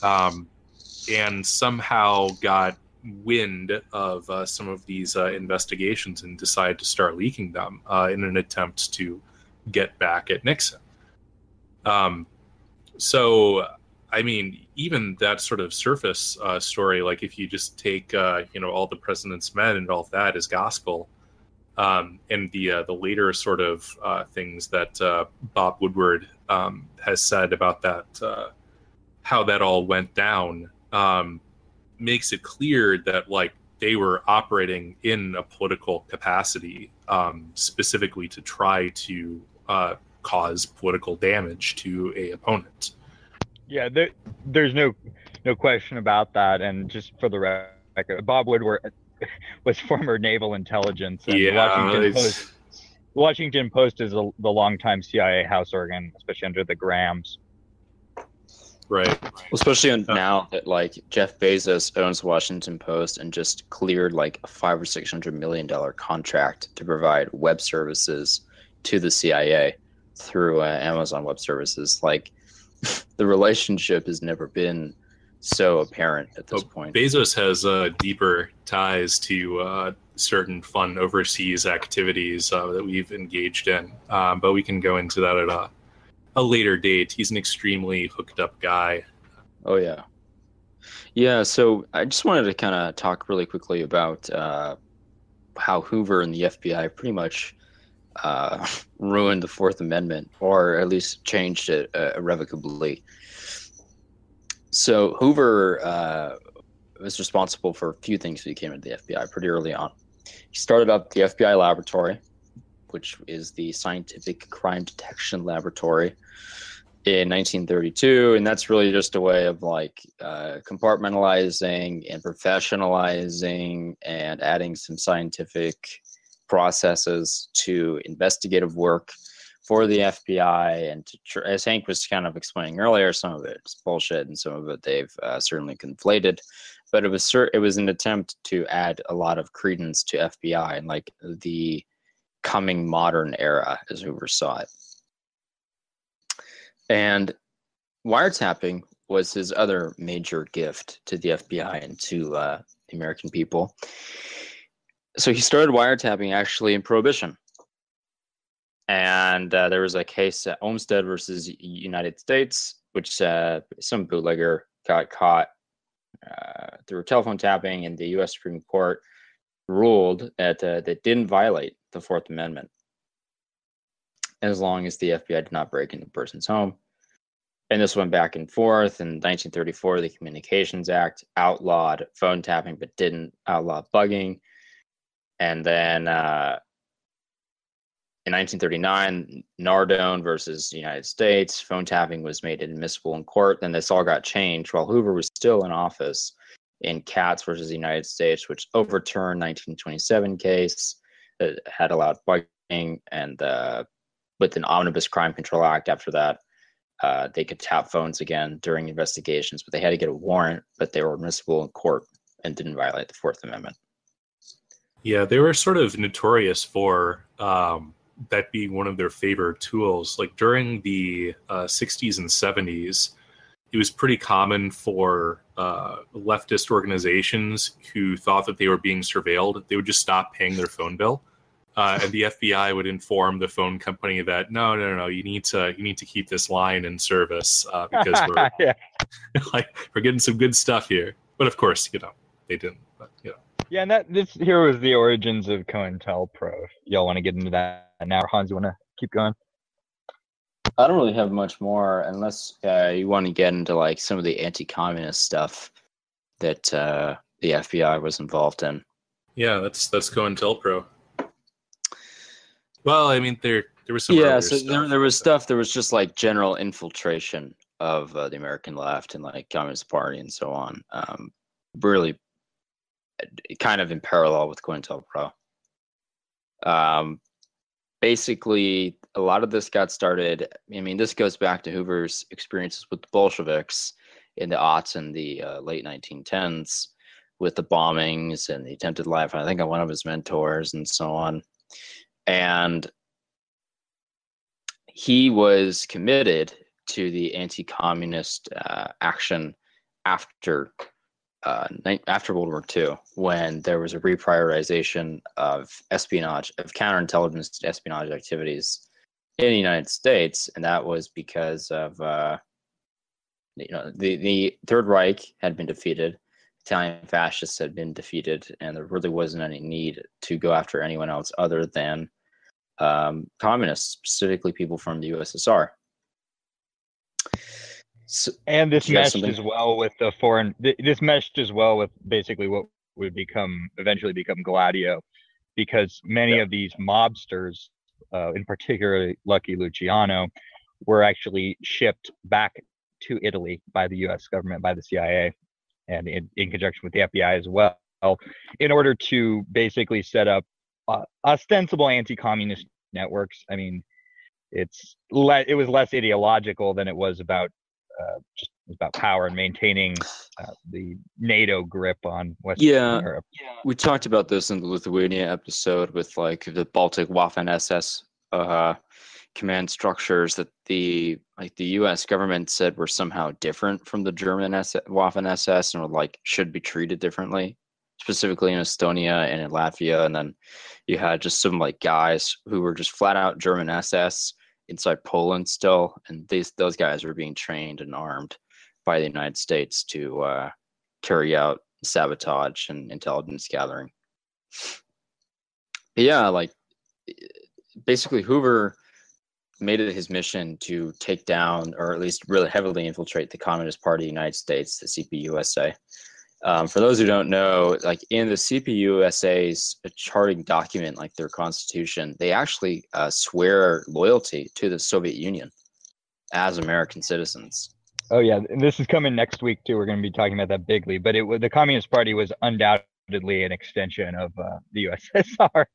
and somehow got wind of some of these investigations and decided to start leaking them in an attempt to get back at Nixon. So, I mean, even that sort of surface story, like if you just take, all the president's men and all of that as gospel, and the later sort of things that Bob Woodward has said about that, how that all went down, makes it clear that like they were operating in a political capacity, specifically to try to cause political damage to a opponent. Yeah, there's no question about that. And just for the record, Bob Woodward was former naval intelligence. And the Washington Post is the longtime CIA house organ, especially under the Grahams. Right. Especially now that like Jeff Bezos owns the Washington Post and just cleared like a $500 or $600 million contract to provide web services to the CIA through Amazon Web Services. Like the relationship has never been so apparent at this point. Bezos has deeper ties to certain fun overseas activities that we've engaged in, but we can go into that at a later date. He's an extremely hooked up guy. Oh yeah. So I just wanted to kind of talk really quickly about how Hoover and the FBI pretty much ruined the Fourth Amendment, or at least changed it irrevocably. So Hoover was responsible for a few things when he came into the FBI pretty early on. He started up the FBI laboratory, which is the Scientific Crime Detection Laboratory, in 1932, and that's really just a way of like compartmentalizing and professionalizing and adding some scientific processes to investigative work for the FBI. And as Hank was kind of explaining earlier, some of it is bullshit and some of it they've certainly conflated, but it was an attempt to add a lot of credence to FBI and like the coming modern era as Hoover saw it. And wiretapping was his other major gift to the FBI and to the American people. So he started wiretapping actually in Prohibition. And there was a case at Olmsted versus United States, which some bootlegger got caught through telephone tapping, and the U.S. Supreme Court ruled that that didn't violate the Fourth Amendment, as long as the FBI did not break into the person's home. And this went back and forth. In 1934, the Communications Act outlawed phone tapping, but didn't outlaw bugging. And then in 1939, Nardone versus the United States, phone tapping was made admissible in court. Then this all got changed while Hoover was still in office in Katz versus the United States, which overturned 1927 case that had allowed bugging. And with an Omnibus Crime Control Act after that, they could tap phones again during investigations, but they had to get a warrant, but they were admissible in court and didn't violate the Fourth Amendment. Yeah, they were sort of notorious for that being one of their favorite tools. Like during the 60s and 70s, it was pretty common for leftist organizations who thought that they were being surveilled. They would just stop paying their phone bill. And the FBI would inform the phone company that no, you need to keep this line in service because we're we're getting some good stuff here. But of course, they didn't. But Yeah, and this here was the origins of COINTELPRO. If y'all want to get into that now, Hans, you want to keep going? I don't really have much more, unless you want to get into like some of the anti-communist stuff that the FBI was involved in. Yeah, that's COINTELPRO. Well, I mean, there was some. Yeah, so there was stuff. There was just like general infiltration of the American left and like Communist Party and so on. Really, kind of in parallel with COINTELPRO. Basically, a lot of this got started. I mean, this goes back to Hoover's experiences with the Bolsheviks in the aughts and the late 1910s, with the bombings and the attempted life, I think, on one of his mentors and so on. And he was committed to the anti-communist action after World War II, when there was a reprioritization of espionage, of counterintelligence espionage activities in the United States, and that was because of the Third Reich had been defeated, Italian fascists had been defeated, and there really wasn't any need to go after anyone else other than communists, specifically people from the USSR. So, and this meshed as well with the foreign. This meshed as well with basically what would eventually become Gladio, because many of these mobsters, in particular Lucky Luciano, were actually shipped back to Italy by the U.S. government, by the CIA, and in conjunction with the FBI as well, in order to basically set up ostensible anti-communist networks. I mean, it was less ideological than it was about just about power and maintaining the NATO grip on Western Europe. Yeah, we talked about this in the Lithuania episode with like the Baltic Waffen-SS command structures that the U.S. government said were somehow different from the German Waffen-SS and should be treated differently, specifically in Estonia and in Latvia. And then you had just some guys who were just flat out German SS inside Poland still, and those guys were being trained and armed by the United States to carry out sabotage and intelligence gathering. But yeah, basically Hoover made it his mission to take down, or at least really heavily infiltrate, the Communist Party of the United States, the CPUSA. For those who don't know, in the CPUSA's charting document, their constitution, they actually swear loyalty to the Soviet Union as American citizens. Oh yeah, and this is coming next week too. We're going to be talking about that bigly. But the Communist Party was undoubtedly an extension of the USSR.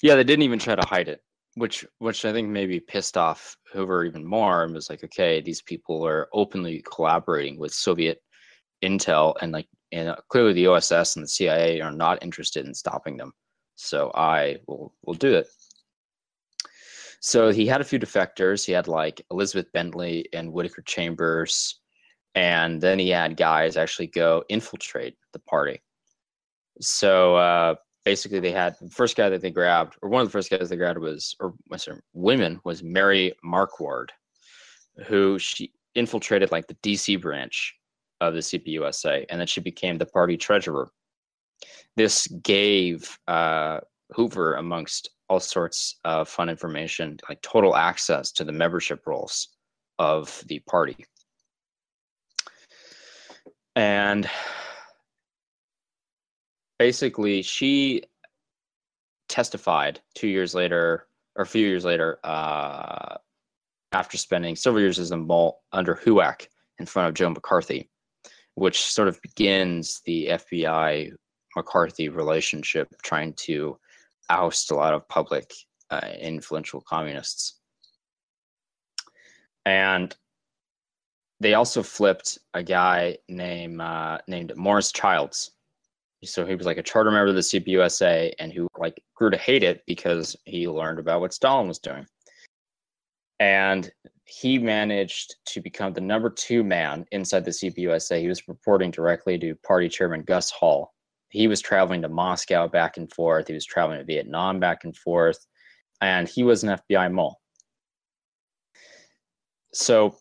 Yeah, they didn't even try to hide it, which I think maybe pissed off Hoover even more, and was okay, these people are openly collaborating with Soviet intel, and clearly the OSS and the CIA are not interested in stopping them, so I will do it. So he had a few defectors. He had Elizabeth Bentley and Whittaker Chambers, and then he had guys actually go infiltrate the party. So basically they had the first guy that they grabbed, or one of the first guys they grabbed was Mary Marquard, who she infiltrated the DC branch of the CPUSA, and then she became the party treasurer. This gave Hoover, amongst all sorts of fun information, total access to the membership rolls of the party. And basically she testified 2 years later, or a few years later, after spending several years as a mole under HUAC in front of Joe McCarthy, which sort of begins the FBI McCarthy relationship, trying to oust a lot of public influential communists. And they also flipped a guy named Morris Childs. So he was a charter member of the CPUSA, and who grew to hate it because he learned about what Stalin was doing. And he managed to become the number 2 man inside the CPUSA. He was reporting directly to party chairman Gus Hall. He was traveling to Moscow back and forth. He was traveling to Vietnam back and forth. And he was an FBI mole. So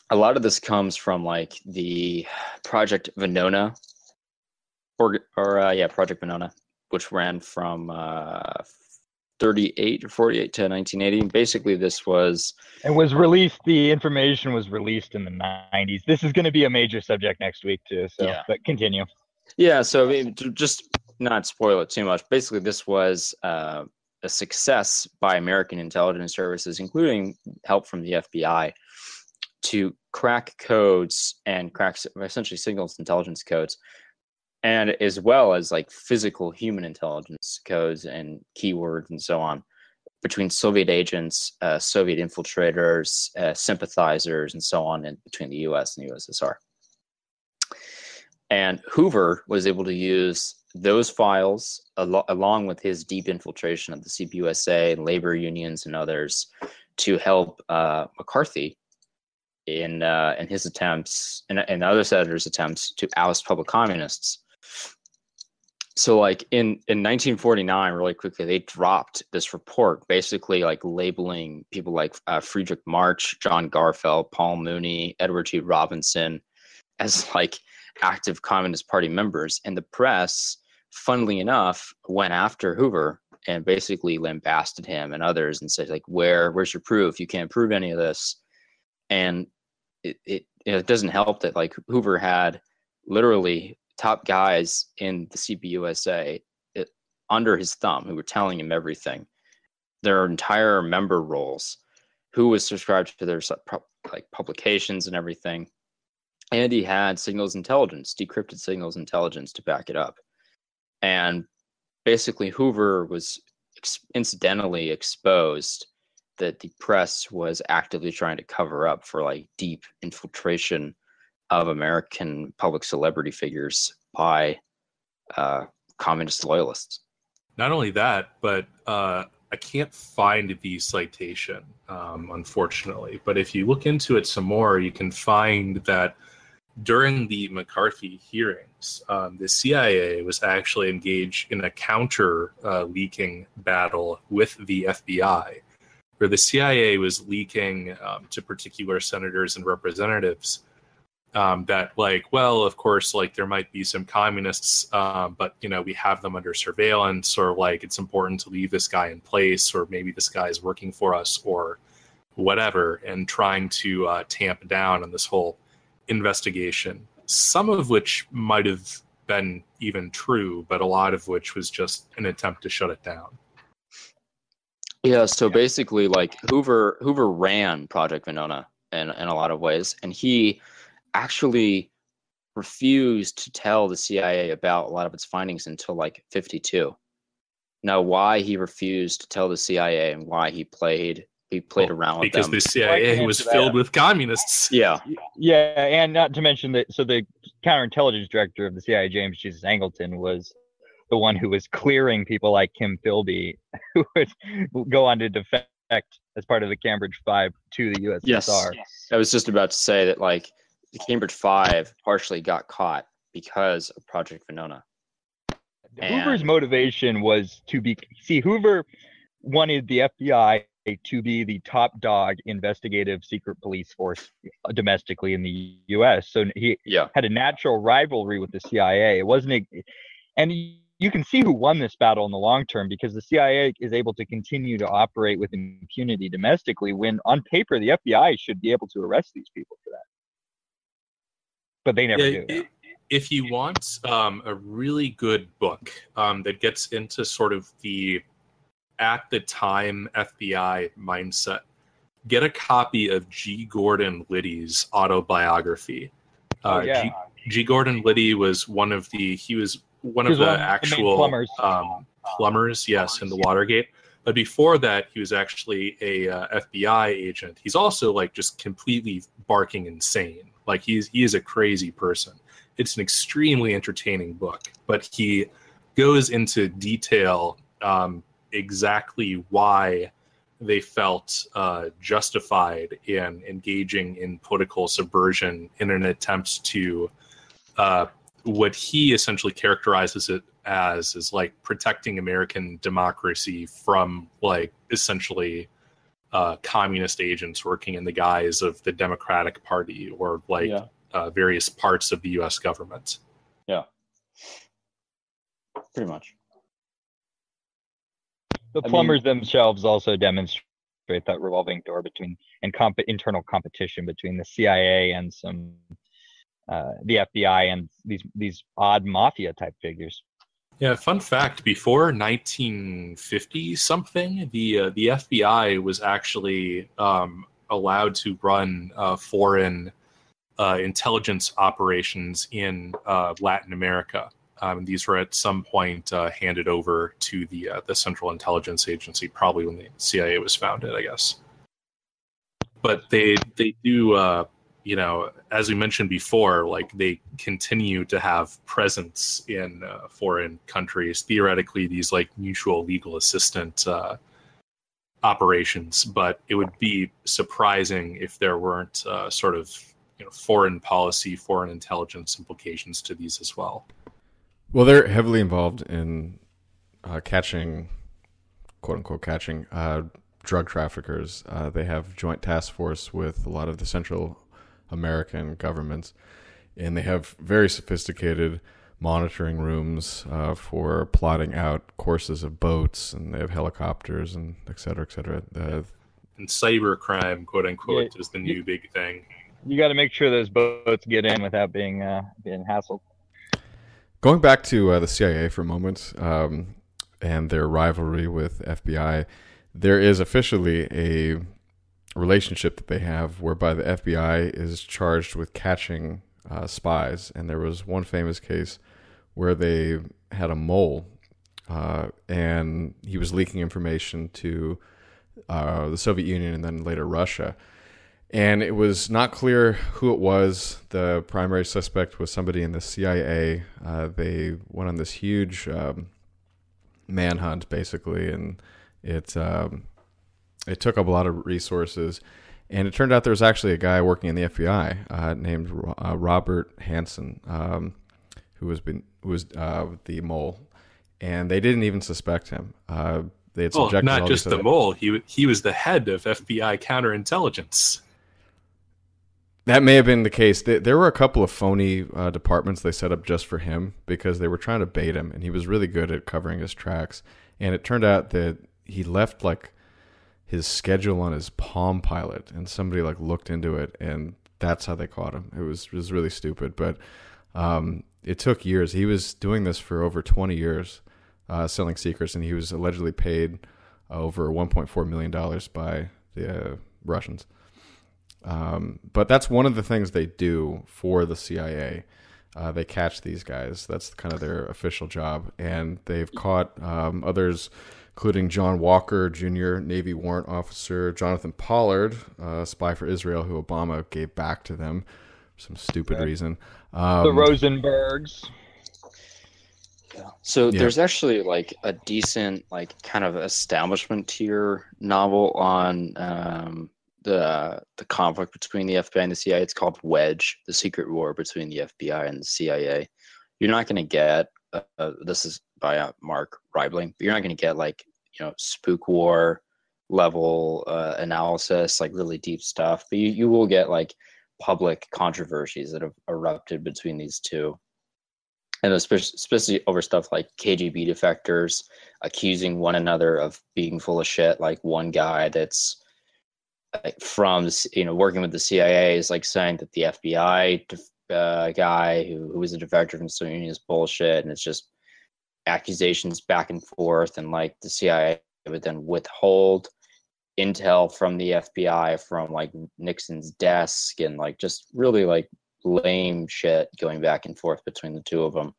a lot of this comes from the Project Venona, Project Venona, which ran from 38 or 48 to 1980. Basically, this was... And was released, the information was released in the 90s. This is going to be a major subject next week, too. So, yeah. But continue. Yeah, so to just not spoil it too much, basically this was a success by American intelligence services, including help from the FBI, to crack codes and crack essentially signals intelligence codes, and as well as physical human intelligence codes and keywords and so on, between Soviet agents, Soviet infiltrators, sympathizers, and so on, and between the US and the USSR. And Hoover was able to use those files along with his deep infiltration of the CPUSA and labor unions and others to help McCarthy in his attempts and other senators' attempts to oust public communists. So like in 1949, really quickly, they dropped this report, basically like labeling people like Friedrich March, John Garfield, Paul Mooney, Edward G. Robinson as like active Communist Party members. And the press, funnily enough, went after Hoover and basically lambasted him and others and said like, where's your proof? You can't prove any of this. And it doesn't help that like Hoover had literally top guys in the CPUSA under his thumb who were telling him everything, their entire member roles, who was subscribed to their like publications and everything. And he had signals intelligence, decrypted signals intelligence to back it up. And basically Hoover was incidentally exposed that the press was actively trying to cover up for like deep infiltration of American public celebrity figures by communist loyalists. Not only that, but I can't find the citation, unfortunately. But if you look into it some more, you can find that during the McCarthy hearings, the CIA was actually engaged in a counter-leaking battle with the FBI, where the CIA was leaking to particular senators and representatives that like, well, of course, like there might be some communists, but, you know, we have them under surveillance, or like it's important to leave this guy in place, or maybe this guy is working for us or whatever, and trying to tamp down on this whole investigation, some of which might have been even true, but a lot of which was just an attempt to shut it down. Yeah, so basically like Hoover ran Project Venona in a lot of ways, and he actually refused to tell the CIA about a lot of its findings until like 52. Now, why he refused to tell the CIA and why he played around with them. Because the CIA was filled with communists. Yeah. Yeah, and not to mention that, so the counterintelligence director of the CIA, James Jesus Angleton, was the one who was clearing people like Kim Philby, who would go on to defect as part of the Cambridge Five to the USSR. Yes. I was just about to say that, like, the Cambridge Five partially got caught because of Project Venona. Hoover's motivation was to be... See, Hoover wanted the FBI to be the top dog investigative secret police force domestically in the U.S. So he had a natural rivalry with the CIA. It wasn't... And you can see who won this battle in the long term, because the CIA is able to continue to operate with impunity domestically when, on paper, the FBI should be able to arrest these people for that. But they never do. If you want a really good book that gets into sort of the, at the time, FBI mindset, get a copy of G. Gordon Liddy's autobiography. G. Gordon Liddy was one of the actual plumbers, yes, in the Watergate. But before that, he was actually a FBI agent. He's also like just completely barking insane. Like he is a crazy person. It's an extremely entertaining book, but he goes into detail exactly why they felt justified in engaging in political subversion in an attempt to what he essentially characterizes it as is like protecting American democracy from like essentially communist agents working in the guise of the Democratic Party or like various parts of the U.S. government. Yeah, pretty much. The plumbers themselves also demonstrate that revolving door between internal competition between the CIA and some the FBI and these odd mafia type figures. Yeah, fun fact, before 1950 something, the FBI was actually allowed to run foreign intelligence operations in Latin America. These were at some point handed over to the Central Intelligence Agency, probably when the CIA was founded, I guess. But they do, you know, as we mentioned before, like they continue to have presence in foreign countries. Theoretically, these like mutual legal assistant operations, but it would be surprising if there weren't sort of foreign policy, foreign intelligence implications to these as well. Well, they're heavily involved in catching, quote unquote, catching drug traffickers. They have joint task force with a lot of the Central American governments, and they have very sophisticated monitoring rooms for plotting out courses of boats, and they have helicopters and et cetera, et cetera. And cybercrime, quote unquote, is the new big thing. You got to make sure those boats get in without being hassled. Going back to the CIA for a moment and their rivalry with FBI, there is officially a relationship that they have whereby the FBI is charged with catching spies. And there was one famous case where they had a mole and he was leaking information to the Soviet Union and then later Russia. And it was not clear who it was. The primary suspect was somebody in the CIA. They went on this huge manhunt, basically, and it took up a lot of resources. And it turned out there was actually a guy working in the FBI named Robert Hansen, who was the mole, and they didn't even suspect him. They had subjected not just the mole. He was the head of FBI counterintelligence. That may have been the case. There were a couple of phony departments they set up just for him because they were trying to bait him, and he was really good at covering his tracks. And it turned out that he left like his schedule on his Palm Pilot, and somebody like looked into it, and that's how they caught him. It was really stupid, but it took years. He was doing this for over 20 years, selling secrets, and he was allegedly paid over $1.4 million by the Russians. But that's one of the things they do for the CIA. They catch these guys. That's kind of their official job. And they've caught others, including John Walker Jr., Navy warrant officer, Jonathan Pollard, spy for Israel, who Obama gave back to them for some stupid reason. The Rosenbergs. So there's actually like a decent like kind of establishment tier novel on the conflict between the FBI and the CIA. It's called Wedge: The Secret War Between the FBI and the CIA. You're not going to get this is by Mark Reibling, but you're not going to get like spook war level analysis, like really deep stuff. But you will get like public controversies that have erupted between these two, and especially over stuff like KGB defectors accusing one another of being full of shit. Like one guy that's from working with the CIA is like saying that the FBI guy who was a defector from the Soviet Union is bullshit, and it's just accusations back and forth, and like the CIA would then withhold intel from the FBI from like Nixon's desk, and like just really like lame shit going back and forth between the two of them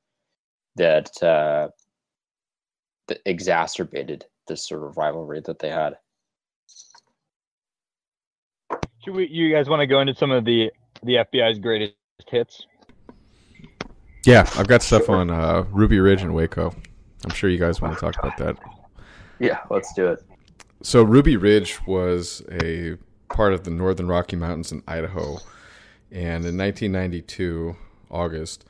that exacerbated this sort of rivalry that they had. You guys want to go into some of the FBI's greatest hits? Yeah, I've got stuff on Ruby Ridge and Waco. I'm sure you guys want to talk about that. Yeah, let's do it. So Ruby Ridge was a part of the Northern Rocky Mountains in Idaho. And in 1992, August,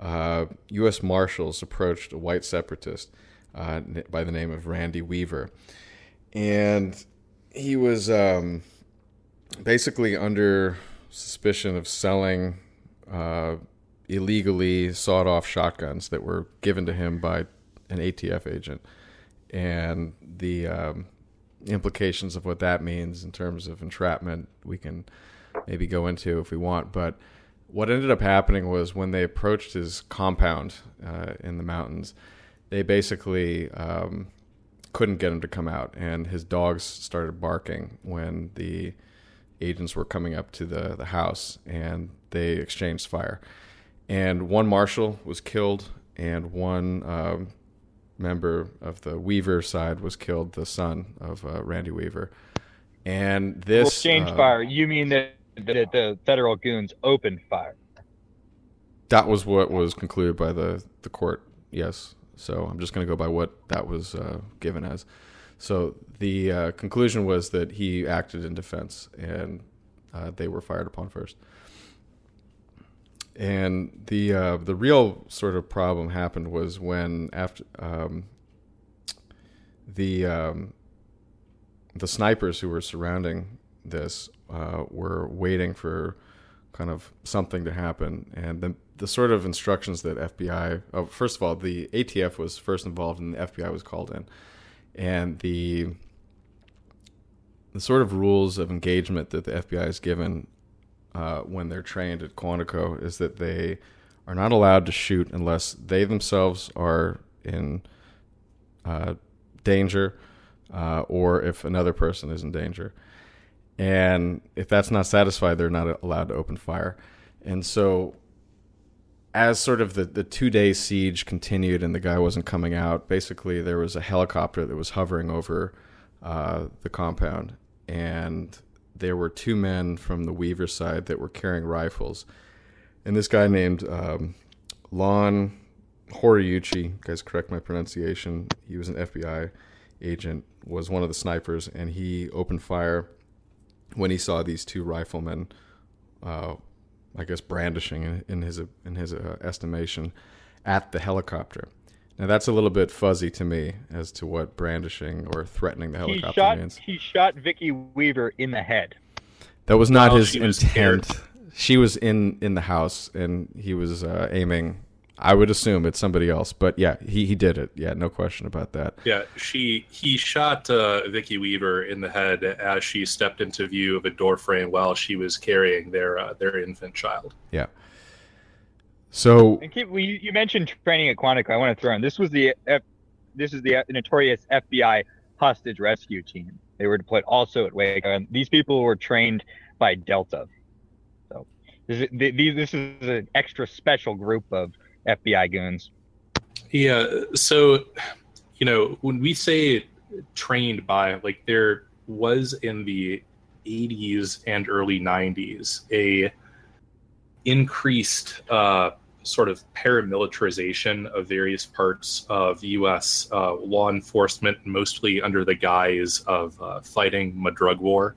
U.S. Marshals approached a white separatist by the name of Randy Weaver. And he was basically under suspicion of selling illegally sawed-off shotguns that were given to him by an ATF agent. And the implications of what that means in terms of entrapment, we can maybe go into if we want. But what ended up happening was when they approached his compound in the mountains, they basically couldn't get him to come out. And his dogs started barking when the agents were coming up to the house, and they exchanged fire. And one marshal was killed, and one member of the Weaver side was killed, the son of Randy Weaver. And this exchange fire, you mean that the federal goons opened fire? That was what was concluded by the court, yes. So I'm just going to go by what that was given as. So the conclusion was that he acted in defense, and they were fired upon first. And the real sort of problem happened was when after the snipers who were surrounding this were waiting for kind of something to happen, and the sort of instructions that FBI, first of all, the ATF was first involved and the FBI was called in, and the sort of rules of engagement that the FBI is given when they're trained at Quantico is that they are not allowed to shoot unless they themselves are in danger, or if another person is in danger. And if that's not satisfied, they're not allowed to open fire. And so as sort of the 2-day siege continued and the guy wasn't coming out, basically there was a helicopter that was hovering over the compound, and there were 2 men from the Weaver side that were carrying rifles. And this guy named Leon Czolgosz, you guys correct my pronunciation, he was an FBI agent, was one of the snipers, and he opened fire when he saw these 2 riflemen, I guess brandishing in his estimation, at the helicopter. Now that's a little bit fuzzy to me as to what brandishing or threatening the helicopter means. He shot Vicky Weaver in the head. That was not his intent. She was in the house, and he was aiming. I would assume it's somebody else, but yeah, he did it. Yeah, no question about that. Yeah, he shot Vicky Weaver in the head as she stepped into view of a doorframe while she was carrying their infant child. Yeah. So and you mentioned training at Quantico. I want to throw in this is the notorious FBI hostage rescue team. They were deployed also at Waco, and these people were trained by Delta. So this is an extra special group of FBI goons. Yeah, so, when we say trained by, like, there was in the 80s and early 90s a increased sort of paramilitarization of various parts of U.S. Law enforcement, mostly under the guise of fighting a drug war.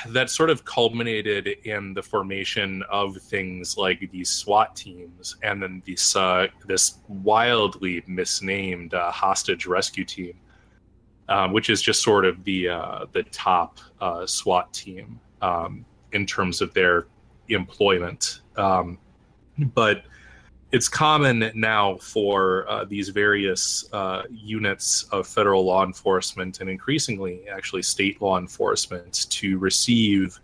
That sort of culminated in the formation of things like these SWAT teams, and then this wildly misnamed hostage rescue team, which is just sort of the top SWAT team in terms of their employment. But it's common now for these various units of federal law enforcement, and increasingly actually state law enforcement, to receive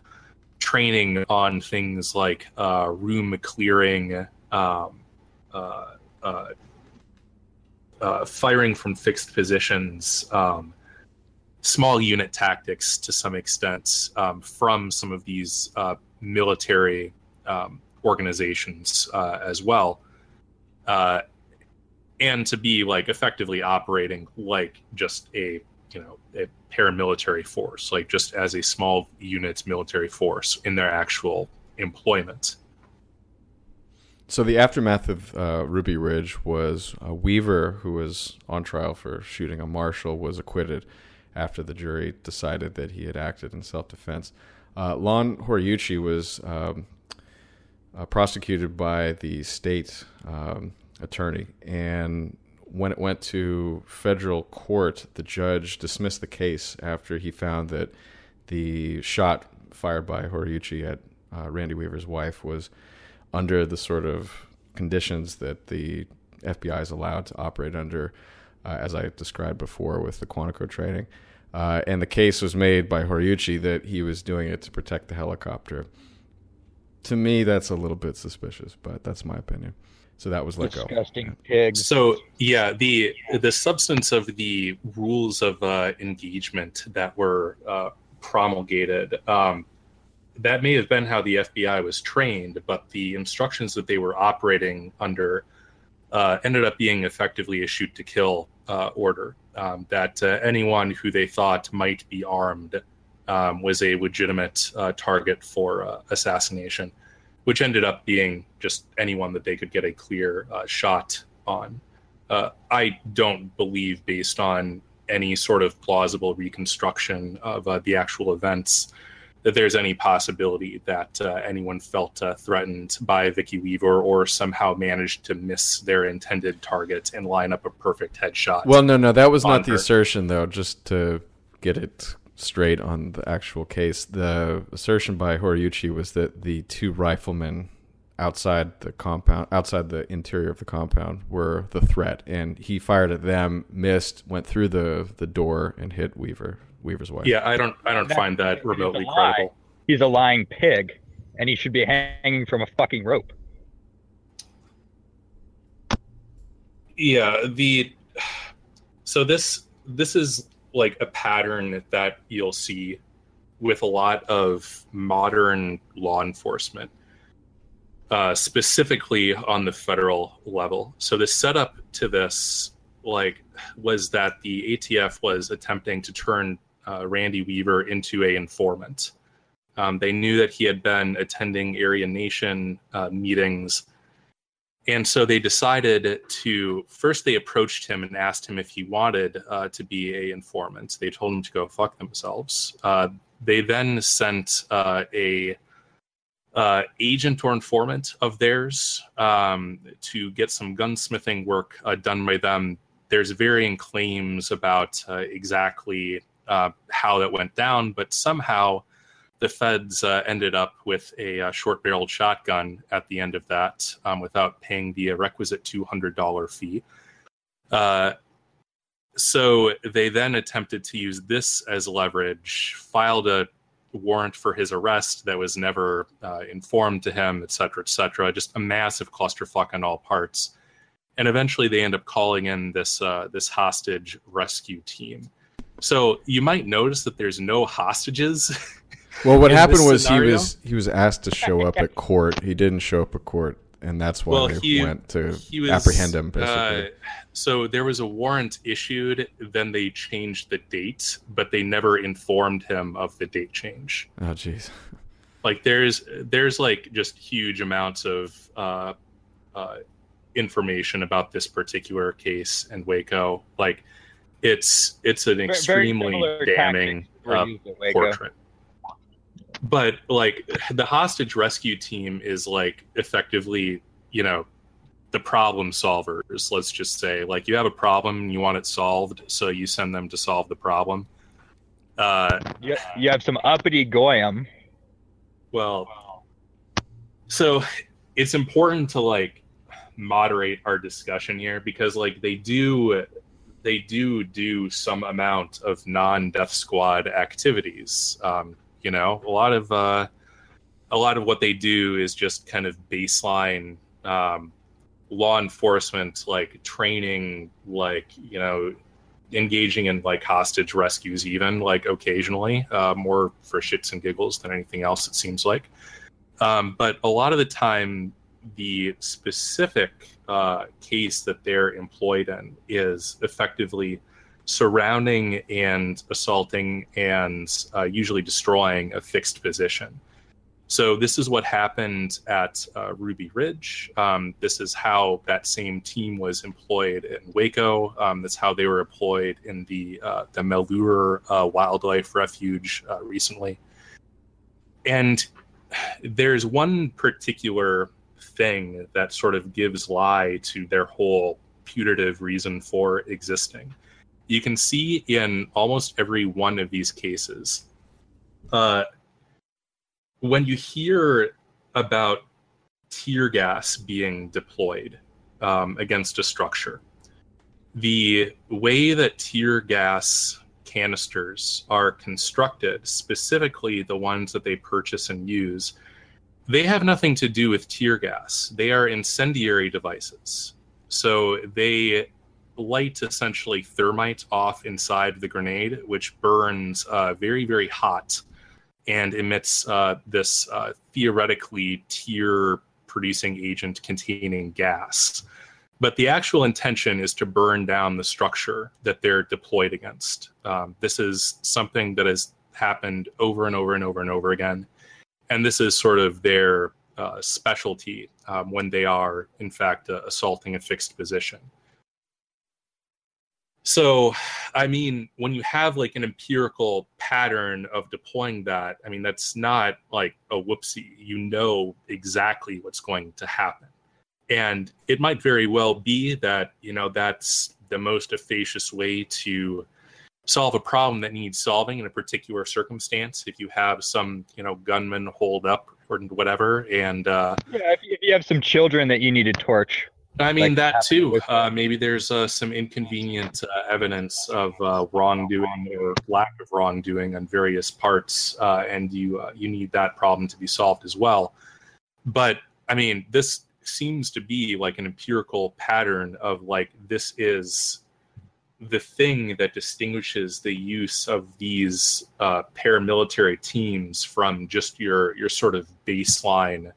training on things like room clearing, firing from fixed positions, small unit tactics to some extent, from some of these military organizations as well. And to be like effectively operating like just a paramilitary force, like just as a small unit military force in their actual employment. So the aftermath of Ruby Ridge was Weaver, who was on trial for shooting a marshal, was acquitted after the jury decided that he had acted in self-defense. Leon Czolgosz was prosecuted by the state attorney, and when it went to federal court, the judge dismissed the case after he found that the shot fired by Czolgosz at Randy Weaver's wife was under the sort of conditions that the FBI is allowed to operate under, as I described before with the Quantico training. And the case was made by Czolgosz that he was doing it to protect the helicopter. To me, that's a little bit suspicious, but that's my opinion. So that was let go. Disgusting pigs. So yeah, the substance of the rules of engagement that were promulgated, that may have been how the FBI was trained, but the instructions that they were operating under ended up being effectively a shoot-to-kill order. That anyone who they thought might be armed was a legitimate target for assassination, which ended up being just anyone that they could get a clear shot on. I don't believe, based on any sort of plausible reconstruction of the actual events, that there's any possibility that anyone felt threatened by Vicky Weaver or somehow managed to miss their intended target and line up a perfect headshot. Well, no, that was not the her. assertion, though, just to get it straight on the actual case. The assertion by Horiuchi was that the two riflemen outside the compound, outside the interior of the compound, were the threat, and he fired at them, missed, went through the door, and hit Weaver's wife. Yeah, I don't find that remotely credible. He's a lying pig, and he should be hanging from a fucking rope. Yeah, so this is like a pattern that you'll see with a lot of modern law enforcement, specifically on the federal level. So the setup to this was that the ATF was attempting to turn Randy Weaver into an informant. They knew that he had been attending Aryan Nation meetings, and so they decided to, first they approached him and asked him if he wanted to be an informant. They told him to go fuck themselves. They then sent a agent or informant of theirs to get some gunsmithing work done by them. There's varying claims about exactly how that went down, but somehow the feds ended up with a short-barreled shotgun at the end of that without paying the requisite $200 fee. So they then attempted to use this as leverage, filed a warrant for his arrest that was never informed to him, et cetera, just a massive clusterfuck on all parts. And eventually they end up calling in this hostage rescue team. So you might notice that there's no hostages. Well, what happened was he was asked to show up at court. He didn't show up at court, and that's why they went to apprehend him, basically. So there was a warrant issued, then they changed the date, but they never informed him of the date change. Oh, jeez. Like there's like just huge amounts of information about this particular case in Waco. Like it's an extremely damning portrait. But like the hostage rescue team is like effectively, the problem solvers. Let's just say, like, you have a problem and you want it solved, so you send them to solve the problem. You have some uppity goyim. Well, so it's important to like moderate our discussion here, because like they do some amount of non-death squad activities. A lot of what they do is just kind of baseline law enforcement, like training, like, engaging in like hostage rescues, even like occasionally, more for shits and giggles than anything else, it seems like. But a lot of the time, the specific case that they're employed in is effectively surrounding and assaulting and usually destroying a fixed position. So this is what happened at Ruby Ridge. This is how that same team was employed in Waco. That's how they were employed in the Malheur Wildlife Refuge recently. And there's one particular thing that sort of gives lie to their whole putative reason for existing. You can see in almost every one of these cases, when you hear about tear gas being deployed against a structure, the way that tear gas canisters are constructed, specifically the ones that they purchase and use, they have nothing to do with tear gas. They are incendiary devices. So they light essentially thermite off inside the grenade, which burns very, very hot and emits this theoretically tear-producing agent containing gas. But the actual intention is to burn down the structure that they're deployed against. This is something that has happened over and over and over and over again. And this is sort of their specialty when they are, in fact, assaulting a fixed position. So, I mean, when you have like an empirical pattern of deploying that, I mean, that's not like a whoopsie. You know exactly what's going to happen. And it might very well be that, you know, that's the most efficacious way to solve a problem that needs solving in a particular circumstance. If you have some, you know, gunman hold up or whatever. And if you have some children that you need to torch. I mean, like that too. Maybe there's some inconvenient evidence of wrongdoing or lack of wrongdoing on various parts, and you need that problem to be solved as well. But I mean, this seems to be like an empirical pattern of like, this is the thing that distinguishes the use of these paramilitary teams from just your sort of baseline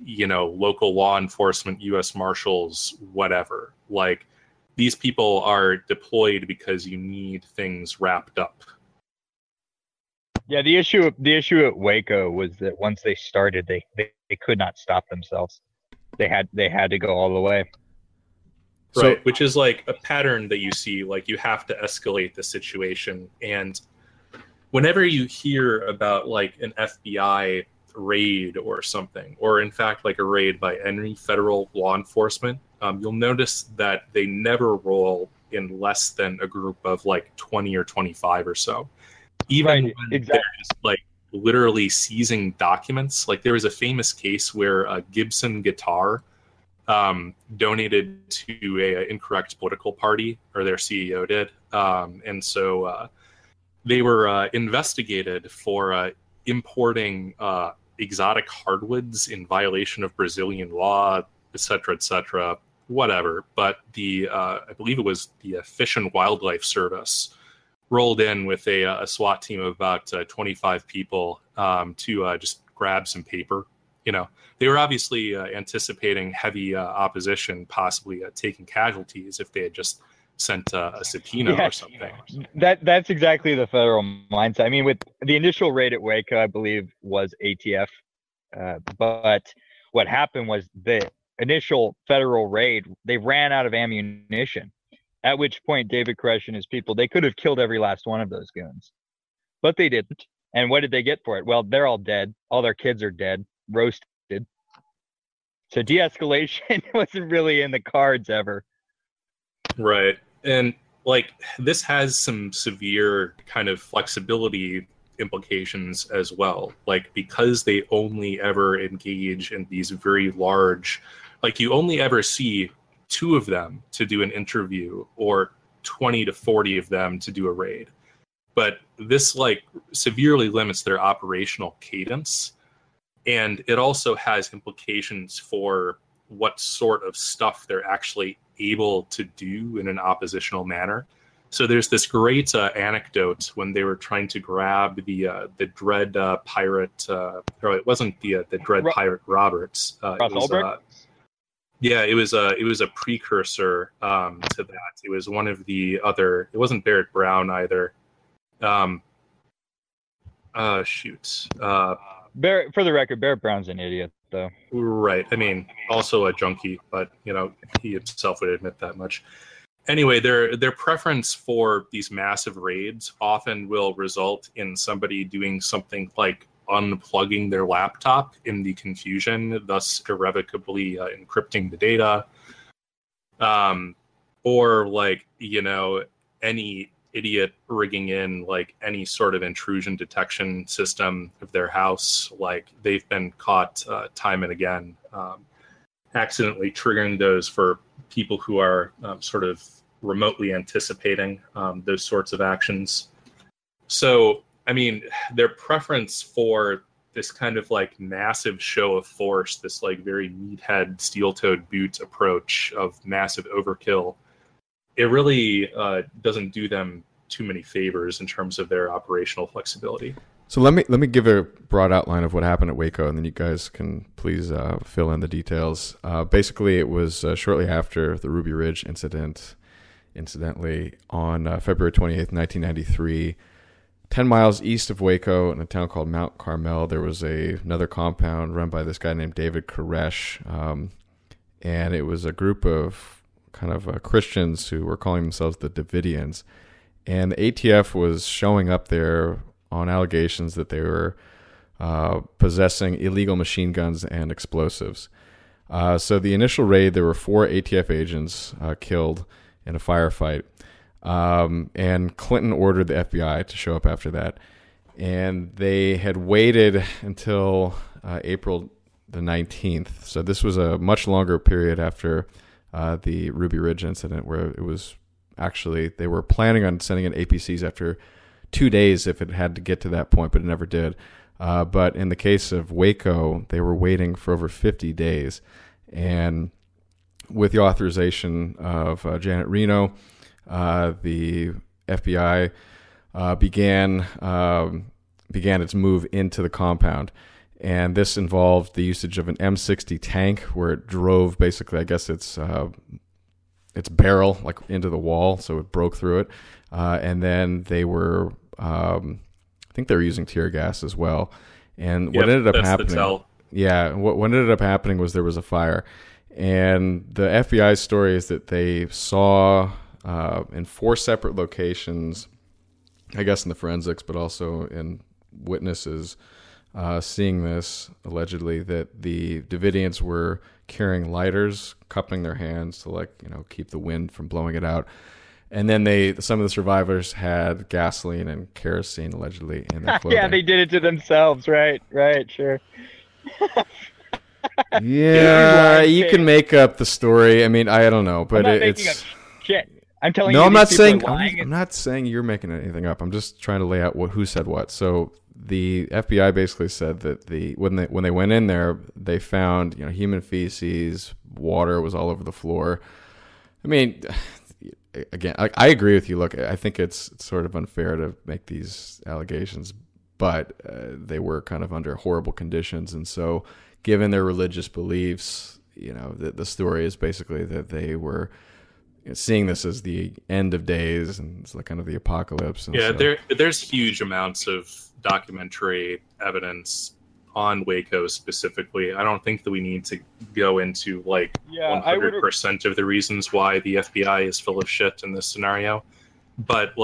you know, local law enforcement, U.S. Marshals, whatever. Like, these people are deployed because you need things wrapped up. Yeah, the issue at Waco was that once they started, they could not stop themselves. They had to go all the way. Right, which is like a pattern that you see. Like, you have to escalate the situation. And whenever you hear about like an FBI raid or something, or in fact like a raid by any federal law enforcement, you'll notice that they never roll in less than a group of like 20 or 25 or so. Even when they're just like literally seizing documents. Like, there was a famous case where a Gibson guitar donated to a incorrect political party, or their CEO did, and so they were investigated for importing exotic hardwoods in violation of Brazilian law, etc., whatever. But the I believe it was the Fish and Wildlife Service rolled in with a SWAT team of about 25 people to just grab some paper. You know, they were obviously anticipating heavy opposition, possibly taking casualties if they had just sent a subpoena or something. That's exactly the federal mindset. I mean, with the initial raid at Waco, I believe was ATF, but what happened was the initial federal raid, they ran out of ammunition, at which point David Koresh and his people, they could have killed every last one of those goons, but they didn't. And what did they get for it? Well, they're all dead. All their kids are dead, roasted. So de-escalation wasn't really in the cards ever. Right. And like, this has some severe kind of flexibility implications as well. Like, because they only ever engage in these very large, like, you only ever see 2 of them to do an interview or 20 to 40 of them to do a raid. But this like severely limits their operational cadence. And it also has implications for what sort of stuff they're actually able to do in an oppositional manner. So there's this great anecdote when they were trying to grab the Dread pirate. No, it wasn't the Dread pirate Roberts. It was, yeah, it was a precursor to that. It was one of the other. It wasn't Barrett Brown either. Barrett, for the record, Barrett Brown's an idiot, though. Right. I mean, also a junkie, but you know, he himself would admit that much. Anyway, their preference for these massive raids often will result in somebody doing something like unplugging their laptop in the confusion, thus irrevocably encrypting the data, or like, you know, any idiot rigging in like any sort of intrusion detection system of their house. Like, they've been caught time and again accidentally triggering those for people who are sort of remotely anticipating those sorts of actions. So, I mean, their preference for this kind of like massive show of force, this like very meathead steel-toed boot approach of massive overkill, it really doesn't do them too many favors in terms of their operational flexibility. So let me give a broad outline of what happened at Waco, and then you guys can please fill in the details. Basically, it was shortly after the Ruby Ridge incident, incidentally, on February 28th, 1993, 10 miles east of Waco in a town called Mount Carmel, there was another compound run by this guy named David Koresh, and it was a group of kind of Christians who were calling themselves the Davidians. And the ATF was showing up there on allegations that they were possessing illegal machine guns and explosives. So the initial raid, there were 4 ATF agents killed in a firefight. And Clinton ordered the FBI to show up after that. And they had waited until April the 19th. So this was a much longer period after the Ruby Ridge incident, where it was actually, they were planning on sending in APCs after 2 days if it had to get to that point, but it never did. But in the case of Waco, they were waiting for over 50 days. And with the authorization of Janet Reno, the FBI began its move into the compound. And this involved the usage of an M60 tank, where it drove basically, I guess its barrel like into the wall, so it broke through it. And then they were, I think they were using tear gas as well. And what ended up happening, what ended up happening was there was a fire. And the FBI's story is that they saw in 4 separate locations, I guess in the forensics, but also in witnesses seeing this, allegedly, that the Davidians were carrying lighters, cupping their hands to keep the wind from blowing it out. And then some of the survivors had gasoline and kerosene, allegedly, in their clothing. Yeah, they did it to themselves, right, sure. Yeah, you can make up the story. I mean, I don't know, but it's shit. I'm telling you. No, I'm not saying. I'm not saying you're making anything up. I'm just trying to lay out who said what. So the FBI basically said that when they went in there, they found human feces, water was all over the floor. I mean, again, I agree with you. Look, I think it's sort of unfair to make these allegations, but they were kind of under horrible conditions, and so given their religious beliefs, the story is basically that they were seeing this as the end of days, and it's like kind of the apocalypse. And there's huge amounts of documentary evidence on Waco specifically. I don't think that we need to go into 100% of the reasons why the FBI is full of shit in this scenario. But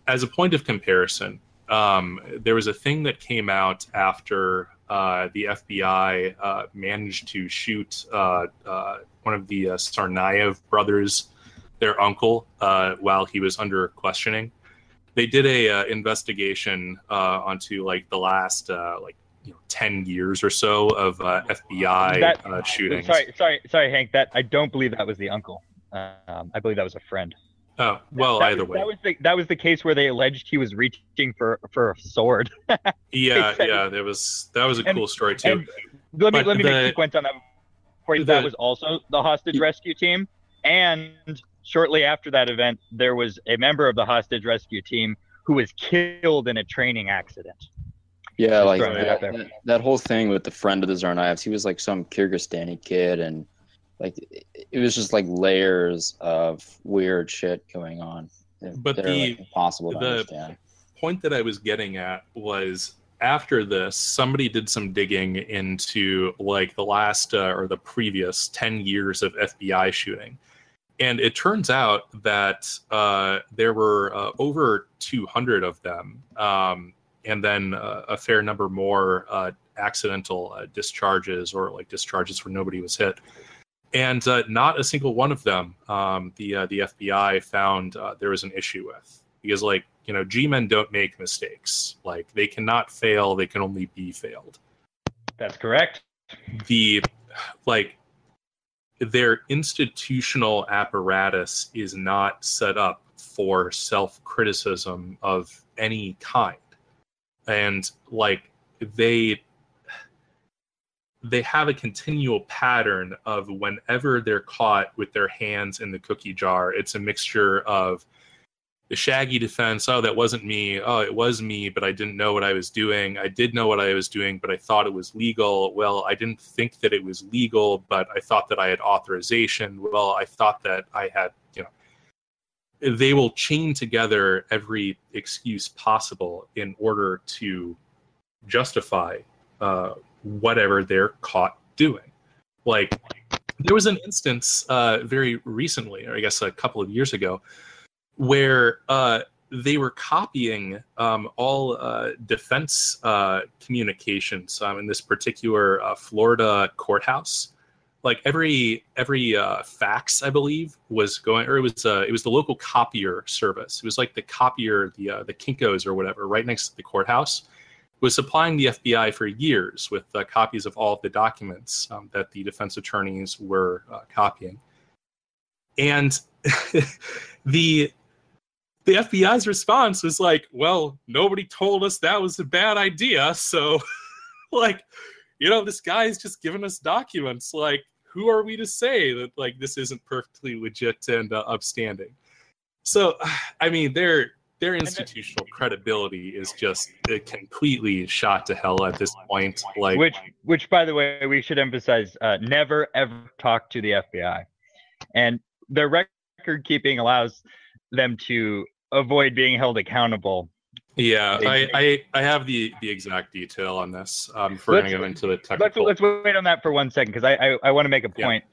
as a point of comparison, there was a thing that came out after the FBI managed to shoot one of the Tsarnaev brothers, their uncle, while he was under questioning. They did a investigation onto the last 10 years or so of FBI shootings. Sorry, Hank. That I don't believe that was the uncle. I believe that was a friend. Oh well, either way. That was the case where they alleged he was reaching for a sword. yeah, that was a cool story too. Let me make a sequence on that. That was also the hostage rescue team, and shortly after that event, there was a member of the hostage rescue team who was killed in a training accident. Yeah, that whole thing with the friend of the Tsarnaevs, he was some Kyrgyzstani kid, and it was just layers of weird shit going on. But impossible to understand. The point that I was getting at was, after this, somebody did some digging into the last or the previous 10 years of FBI shooting. And it turns out that there were over 200 of them, and then a fair number more accidental discharges, or discharges where nobody was hit. And not a single one of them the FBI found there was an issue with. Because, G-men don't make mistakes. They cannot fail, they can only be failed. That's correct. Their institutional apparatus is not set up for self-criticism of any kind. And, they have a continual pattern of, whenever they're caught with their hands in the cookie jar, it's a mixture of the shaggy defense. Oh, that wasn't me. Oh, it was me, but I didn't know what I was doing. I did know what I was doing, but I thought it was legal. Well, I didn't think that it was legal, but I thought that I had authorization. Well, I thought that I had, they will chain together every excuse possible in order to justify whatever they're caught doing. There was an instance very recently, or I guess a couple of years ago, where they were copying all defense communications in this particular Florida courthouse. Like every fax, I believe, was going, or it was the local copier service. It was like the copier, the Kinko's or whatever, right next to the courthouse, was supplying the FBI for years with copies of all of the documents that the defense attorneys were copying. And the FBI's response was like, well, nobody told us that was a bad idea. So, like, this guy's just giving us documents. Like, who are we to say that, like, this isn't perfectly legit and upstanding? So, I mean, their institutional credibility is just completely shot to hell at this point. Like, which, by the way, we should emphasize: never ever talk to the FBI, and their record keeping allows them to avoid being held accountable. Yeah, I have the exact detail on this. If we're going to go into the technical. Let's wait on that for 1 second, because I want to make a point.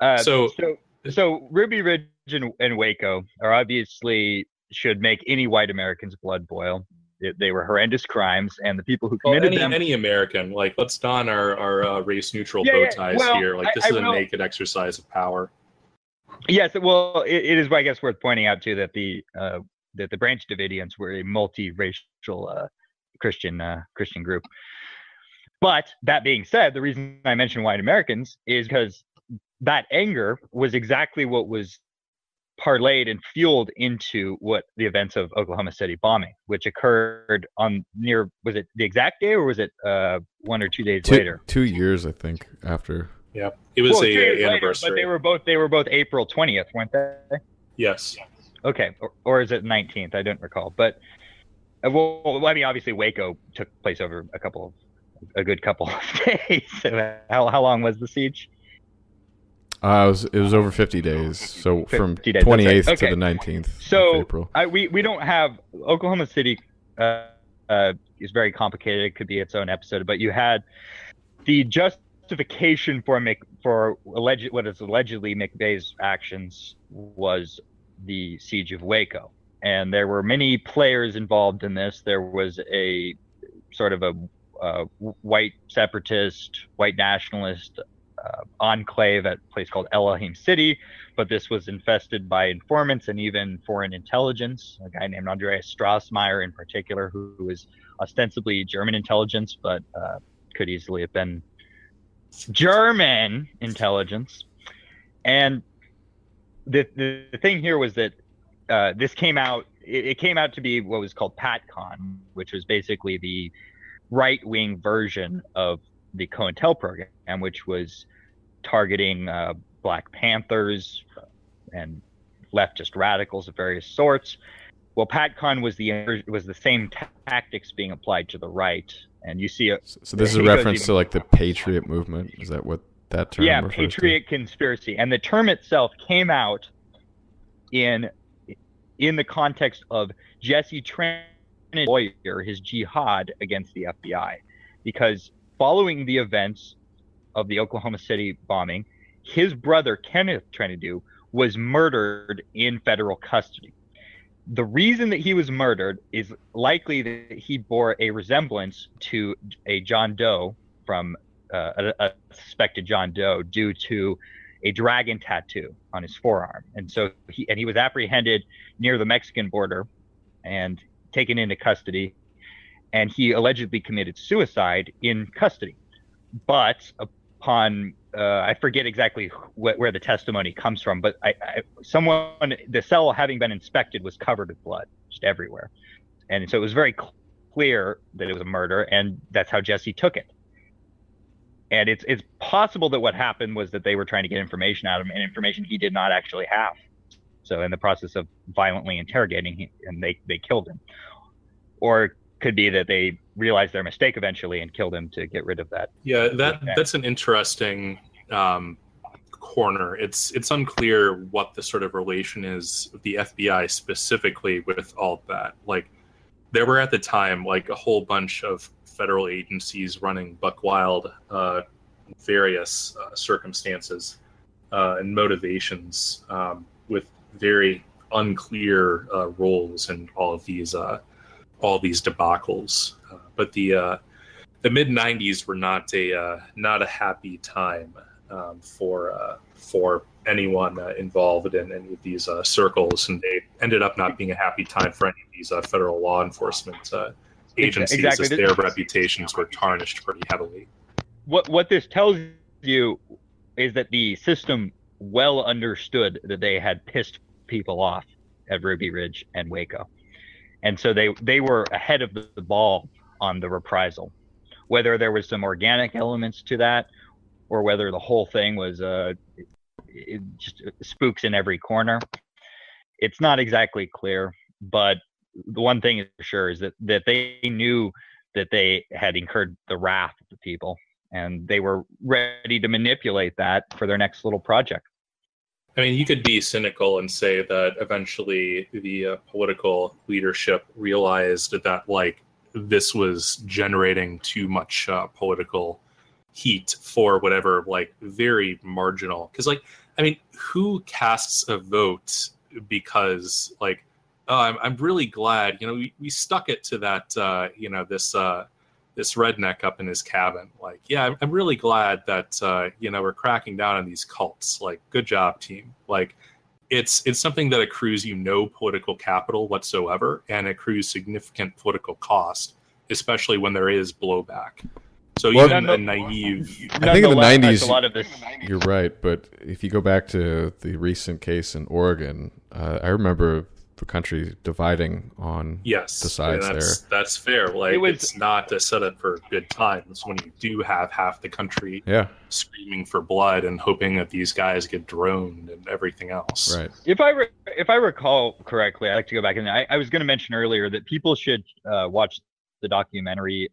Yeah. So Ruby Ridge and Waco are obviously should make any white American's blood boil. They were horrendous crimes, and the people who committed them. Any American, like, let's don our race neutral bow ties here. Like, this is a naked exercise of power. Yes, well, it is, I guess, worth pointing out too that the Branch Davidians were a multiracial Christian group. But that being said, the reason I mention white Americans is because that anger was exactly what was parlayed and fueled into what the events of Oklahoma City bombing, which occurred was it the exact day, or was it 1 or 2 days later? 2 years, I think, after. Yeah, it was a anniversary. Later, but they were both April 20th, weren't they? Yes. Okay, or is it 19th? I don't recall. But well, I mean, obviously Waco took place over a good couple of days. So how long was the siege? It was over 50 days. So from 50 days, 28th right. to the 19th of April. We don't have Oklahoma City. Is very complicated. It could be its own episode. But you had the justification for what is allegedly McVeigh's actions was the siege of Waco, and there were many players involved in this. There was a sort of a white separatist, white nationalist enclave at a place called Elohim City, but this was infested by informants and even foreign intelligence, a guy named Andreas Strassmeyer in particular, who was ostensibly German intelligence, but could easily have been German intelligence. And the thing here was that this came out. It came out to be what was called PATCON, which was basically the right-wing version of the COINTEL program, which was targeting Black Panthers and leftist radicals of various sorts. Well, PATCON was the same tactics being applied to the right, and you see it. So this is a reference to like the Patriot movement. Is that what that term? Yeah, refers Patriot to? conspiracy, and the term itself came out in the context of Jesse Trenton's lawyer, his jihad against the FBI, because following the events of the Oklahoma City bombing, his brother Kenneth Trentadue was murdered in federal custody. The reason that he was murdered is likely that he bore a resemblance to a John Doe from a suspected John Doe due to a dragon tattoo on his forearm. And so he was apprehended near the Mexican border and taken into custody, and he allegedly committed suicide in custody. But upon I forget exactly where the testimony comes from, but the cell having been inspected was covered with blood just everywhere, and so it was very clear that it was a murder, and that's how Jesse took it. And it's possible that what happened was that they were trying to get information out of him, and information he did not actually have. So in the process of violently interrogating him, and they killed him. Or it could be that they realized their mistake eventually and killed him to get rid of that. Yeah, that's an interesting corner. It's unclear what the sort of relation is of the FBI specifically with all of that. Like, there were at the time like a whole bunch of federal agencies running buck wild, various circumstances. and motivations, with very unclear roles in all these debacles. But the mid '90s were not a happy time for anyone involved in any of these circles, and they ended up not being a happy time for any of these federal law enforcement agencies, as their reputations were tarnished pretty heavily. What this tells you is that the system well understood that they had pissed people off at Ruby Ridge and Waco, and so they were ahead of the ball on the reprisal. Whether there was some organic elements to that, or whether the whole thing was just spooks in every corner, it's not exactly clear. But the one thing is for sure is that they knew that they had incurred the wrath of the people, and they were ready to manipulate that for their next little project. I mean, you could be cynical and say that eventually the political leadership realized that, like, this was generating too much political heat for whatever, like, very marginal. Because, like, I mean, who casts a vote because, like, oh, I'm really glad, we stuck it to that, this redneck up in his cabin. Like, yeah, I'm really glad that, we're cracking down on these cults. Like, good job, team. Like, it's something that accrues no political capital whatsoever, and accrues significant political cost, especially when there is blowback. So even a naive... I think in the 90s, a lot of this... you're right, but if you go back to the recent case in Oregon, I remember the country dividing on the sides there. That's fair. Like, it's not a setup for good times when you do have half the country screaming for blood and hoping that these guys get droned and everything else. Right. If I recall correctly, I like to go back, and I was going to mention earlier that people should watch the documentary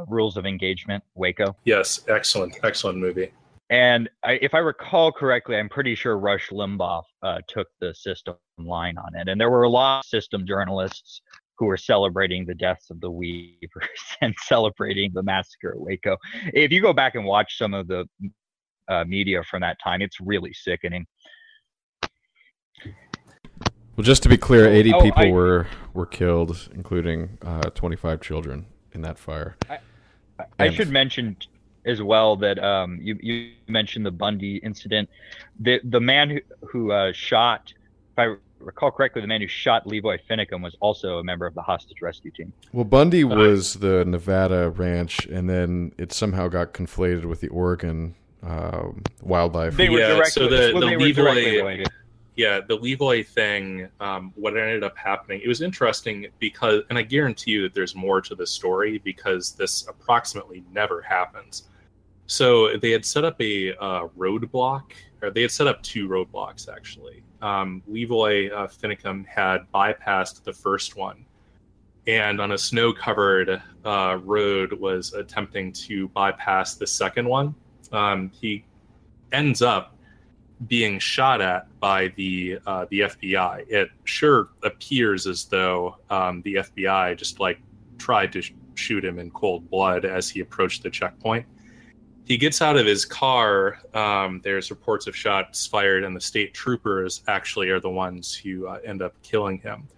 Rules of Engagement, Waco. Yes, excellent movie. And if I recall correctly, I'm pretty sure Rush Limbaugh took the system line on it. And there were a lot of system journalists who were celebrating the deaths of the Weavers and celebrating the massacre at Waco. If you go back and watch some of the media from that time, it's really sickening. Well, just to be clear, 80 people were killed, including 25 children in that fire. I should mention as well that you mentioned the Bundy incident. The man who shot, if I recall correctly, the man who shot Leroy Finicum was also a member of the hostage rescue team. Well, Bundy was the Nevada ranch, and then it somehow got conflated with the Oregon wildlife. They were directly, the Leroy thing, what ended up happening, it was interesting because, and I guarantee you that there's more to the story because this approximately never happens. So they had set up a roadblock, or they had set up two roadblocks, actually. Leroy Finicum had bypassed the first one, and on a snow-covered road was attempting to bypass the second one. He ends up being shot at by the FBI. It sure appears as though the FBI just tried to shoot him in cold blood as he approached the checkpoint. He gets out of his car. There's reports of shots fired, and the state troopers actually are the ones who end up killing him.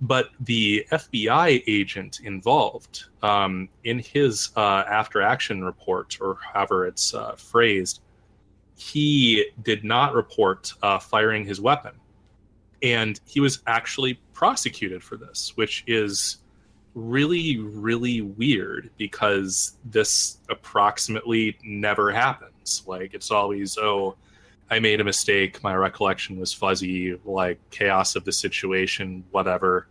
But the FBI agent involved, in his after-action report, or however it's phrased, he did not report firing his weapon. And he was actually prosecuted for this, which is really, really weird because this approximately never happens. Like, it's always, oh, I made a mistake, my recollection was fuzzy, like chaos of the situation, whatever.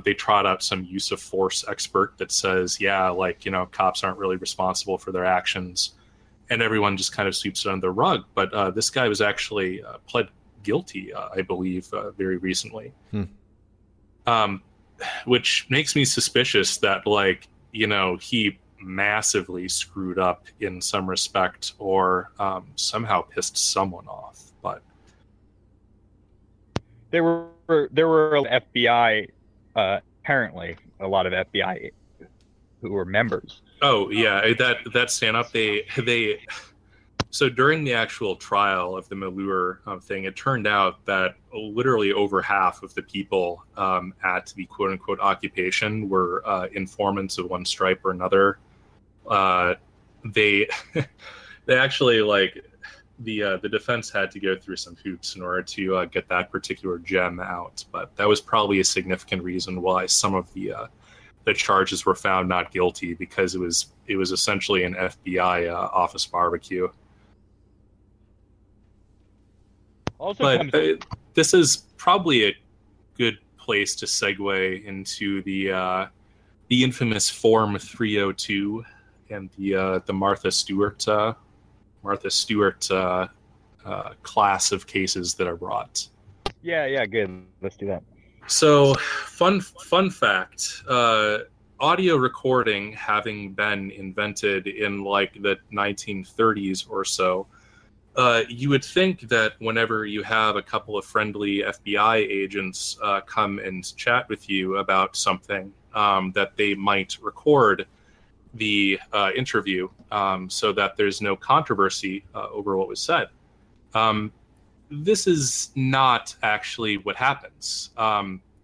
They trot out some use of force expert that says, yeah, cops aren't really responsible for their actions. And everyone just kind of sweeps it under the rug. But this guy was actually pled guilty, I believe, very recently. Which makes me suspicious that, he massively screwed up in some respect or somehow pissed someone off. But there were FBI, apparently, a lot of FBI who were members. Oh yeah, that stand up. They So during the actual trial of the Malheur thing, it turned out that literally over half of the people at the quote-unquote occupation were informants of one stripe or another. They actually, like, the defense had to go through some hoops in order to get that particular gem out. But that was probably a significant reason why some of the charges were found not guilty, because it was essentially an FBI office barbecue. But this is probably a good place to segue into the infamous Form 302 and the Martha Stewart class of cases that are brought. Yeah, good. Let's do that. So, fun fact: audio recording having been invented in like the 1930s or so. You would think that whenever you have a couple of friendly FBI agents come and chat with you about something, that they might record the interview so that there's no controversy over what was said. This is not actually what happens.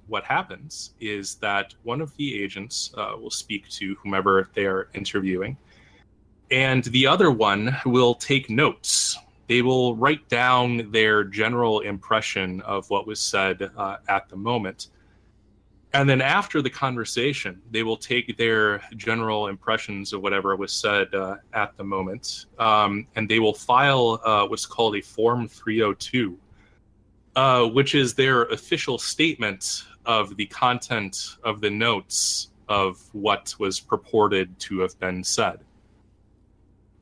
What happens is that one of the agents will speak to whomever they are interviewing, and the other one will take notes. They will write down their general impression of what was said at the moment. And then after the conversation, they will take their general impressions of whatever was said at the moment, and they will file what's called a Form 302, which is their official statement of the content of the notes of what was purported to have been said.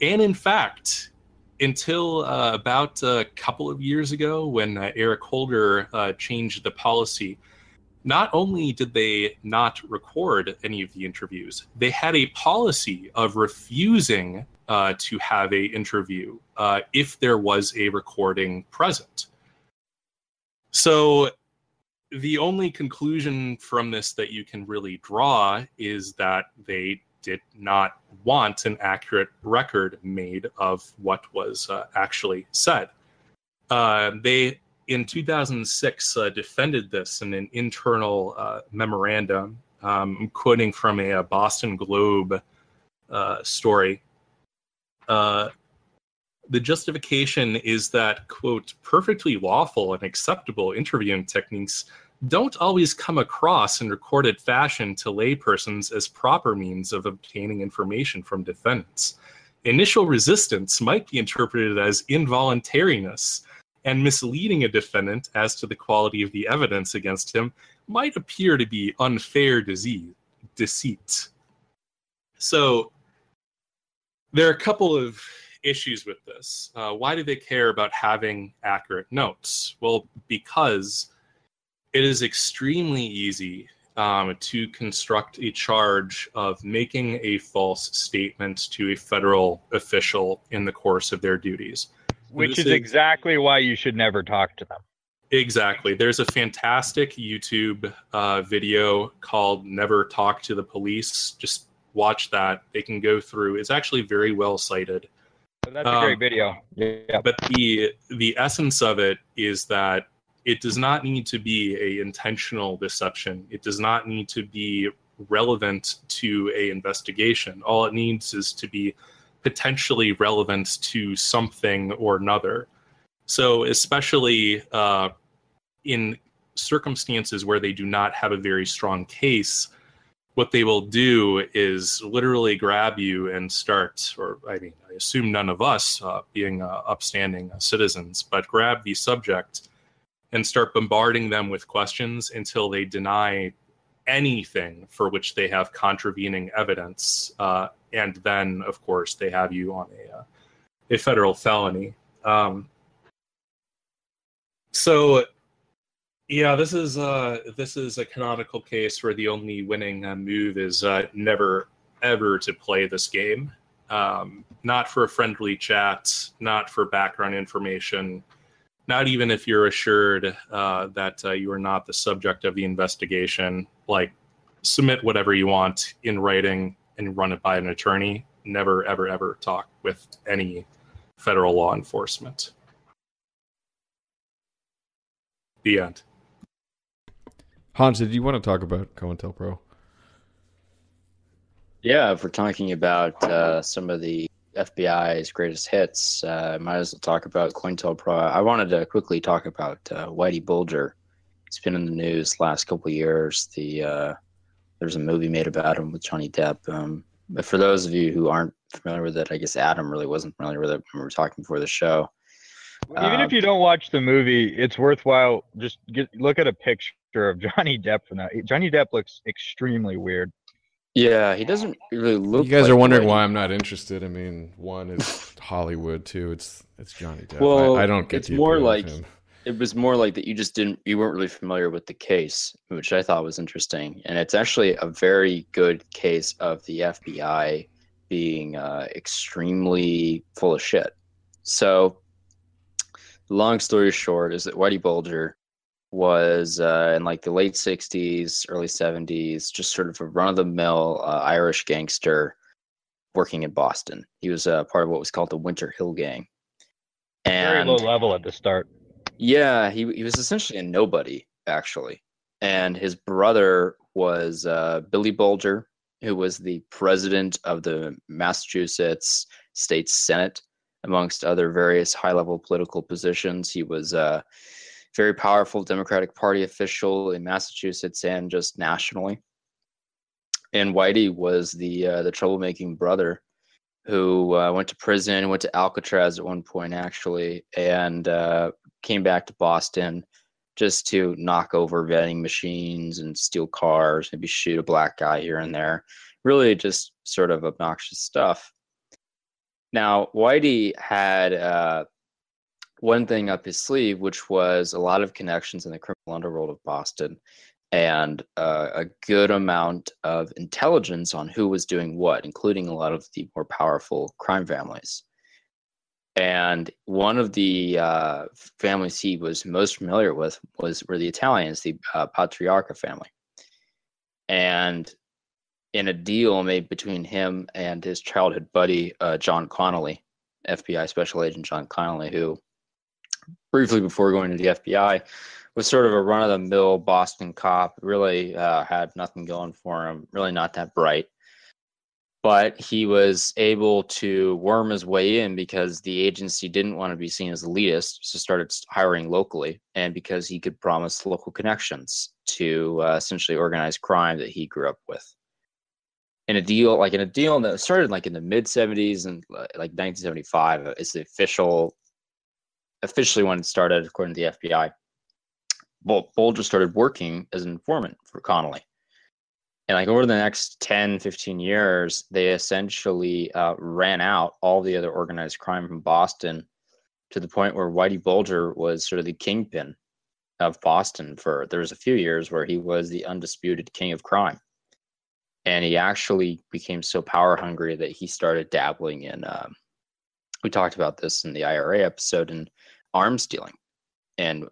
And in fact, until about a couple of years ago, when Eric Holder changed the policy, not only did they not record any of the interviews, they had a policy of refusing to have an interview if there was a recording present. So the only conclusion from this that you can really draw is that they did not want an accurate record made of what was actually said. They, in 2006, defended this in an internal memorandum. I'm quoting from a Boston Globe story. The justification is that, quote, perfectly lawful and acceptable interviewing techniques don't always come across in recorded fashion to laypersons as proper means of obtaining information from defendants. Initial resistance might be interpreted as involuntariness, and misleading a defendant as to the quality of the evidence against him might appear to be unfair deceit. So there are a couple of issues with this. Why do they care about having accurate notes? Well, because it is extremely easy to construct a charge of making a false statement to a federal official in the course of their duties. Which is exactly why you should never talk to them. Exactly. There's a fantastic YouTube video called Never Talk to the Police. Just watch that. They can go through. It's actually very well cited. That's a great video. Yeah. But the essence of it is that it does not need to be a intentional deception. It does not need to be relevant to a investigation. All it needs is to be potentially relevant to something or another. So especially in circumstances where they do not have a very strong case, what they will do is literally grab you and start, or I mean, I assume none of us being upstanding citizens, but grab the subject and start bombarding them with questions until they deny anything for which they have contravening evidence. And then, of course, they have you on a federal felony. So, yeah, this is a canonical case where the only winning move is never, ever to play this game. Not for a friendly chat, not for background information, not even if you're assured that you are not the subject of the investigation. Like, submit whatever you want in writing and run it by an attorney. Never, ever, ever talk with any federal law enforcement. The end. Hans, did you want to talk about COINTELPRO? Yeah, if we're talking about some of the FBI's greatest hits, might as well talk about COINTELPRO. I wanted to quickly talk about Whitey Bulger. It's been in the news last couple of years. There's a movie made about him with Johnny Depp. But for those of you who aren't familiar with it, I guess Adam really wasn't familiar with it when we were talking before the show. Even if you don't watch the movie, it's worthwhile. Just look at a picture of Johnny Depp from that. Johnny Depp looks extremely weird. Yeah, he doesn't really look. You guys like are wondering Whitey. why I'm not interested. I mean, one is Hollywood, two it's Johnny Depp. Well, I don't get it's the more appeal of like him. it was more like that you weren't really familiar with the case, which I thought was interesting. And it's actually a very good case of the FBI being extremely full of shit. So, long story short is that Whitey Bulger was in like the late 60s, early 70s, just sort of a run-of-the-mill Irish gangster working in Boston. He was part of what was called the Winter Hill Gang. Very And low level at the start. yeah, he was essentially a nobody, actually. And his brother was Billy Bulger, who was the president of the Massachusetts State Senate, amongst other various high-level political positions. He was a very powerful Democratic Party official in Massachusetts and just nationally. And Whitey was the troublemaking brother who went to prison, went to Alcatraz at one point, actually, and came back to Boston just to knock over vending machines and steal cars, maybe shoot a black guy here and there. Really just sort of obnoxious stuff. Now, Whitey had one thing up his sleeve, which was a lot of connections in the criminal underworld of Boston and a good amount of intelligence on who was doing what, including a lot of the more powerful crime families. And one of the families he was most familiar with were the Italians, the Patriarca family. And in a deal made between him and his childhood buddy, John Connolly, FBI Special Agent John Connolly, who briefly before going to the FBI was sort of a run-of-the-mill Boston cop, really had nothing going for him, really not that bright. But he was able to worm his way in because the agency didn't want to be seen as elitist, so started hiring locally, and because he could promise local connections to essentially organized crime that he grew up with. In a deal that started like in the mid 70s and like 1975 is the officially when it started, according to the FBI. Bulger started working as an informant for Connolly. And like over the next 10, 15 years, they essentially ran out all the other organized crime from Boston to the point where Whitey Bulger was sort of the kingpin of Boston. There was a few years where he was the undisputed king of crime. And he actually became so power hungry that he started dabbling in, we talked about this in the IRA episode, in arms dealing and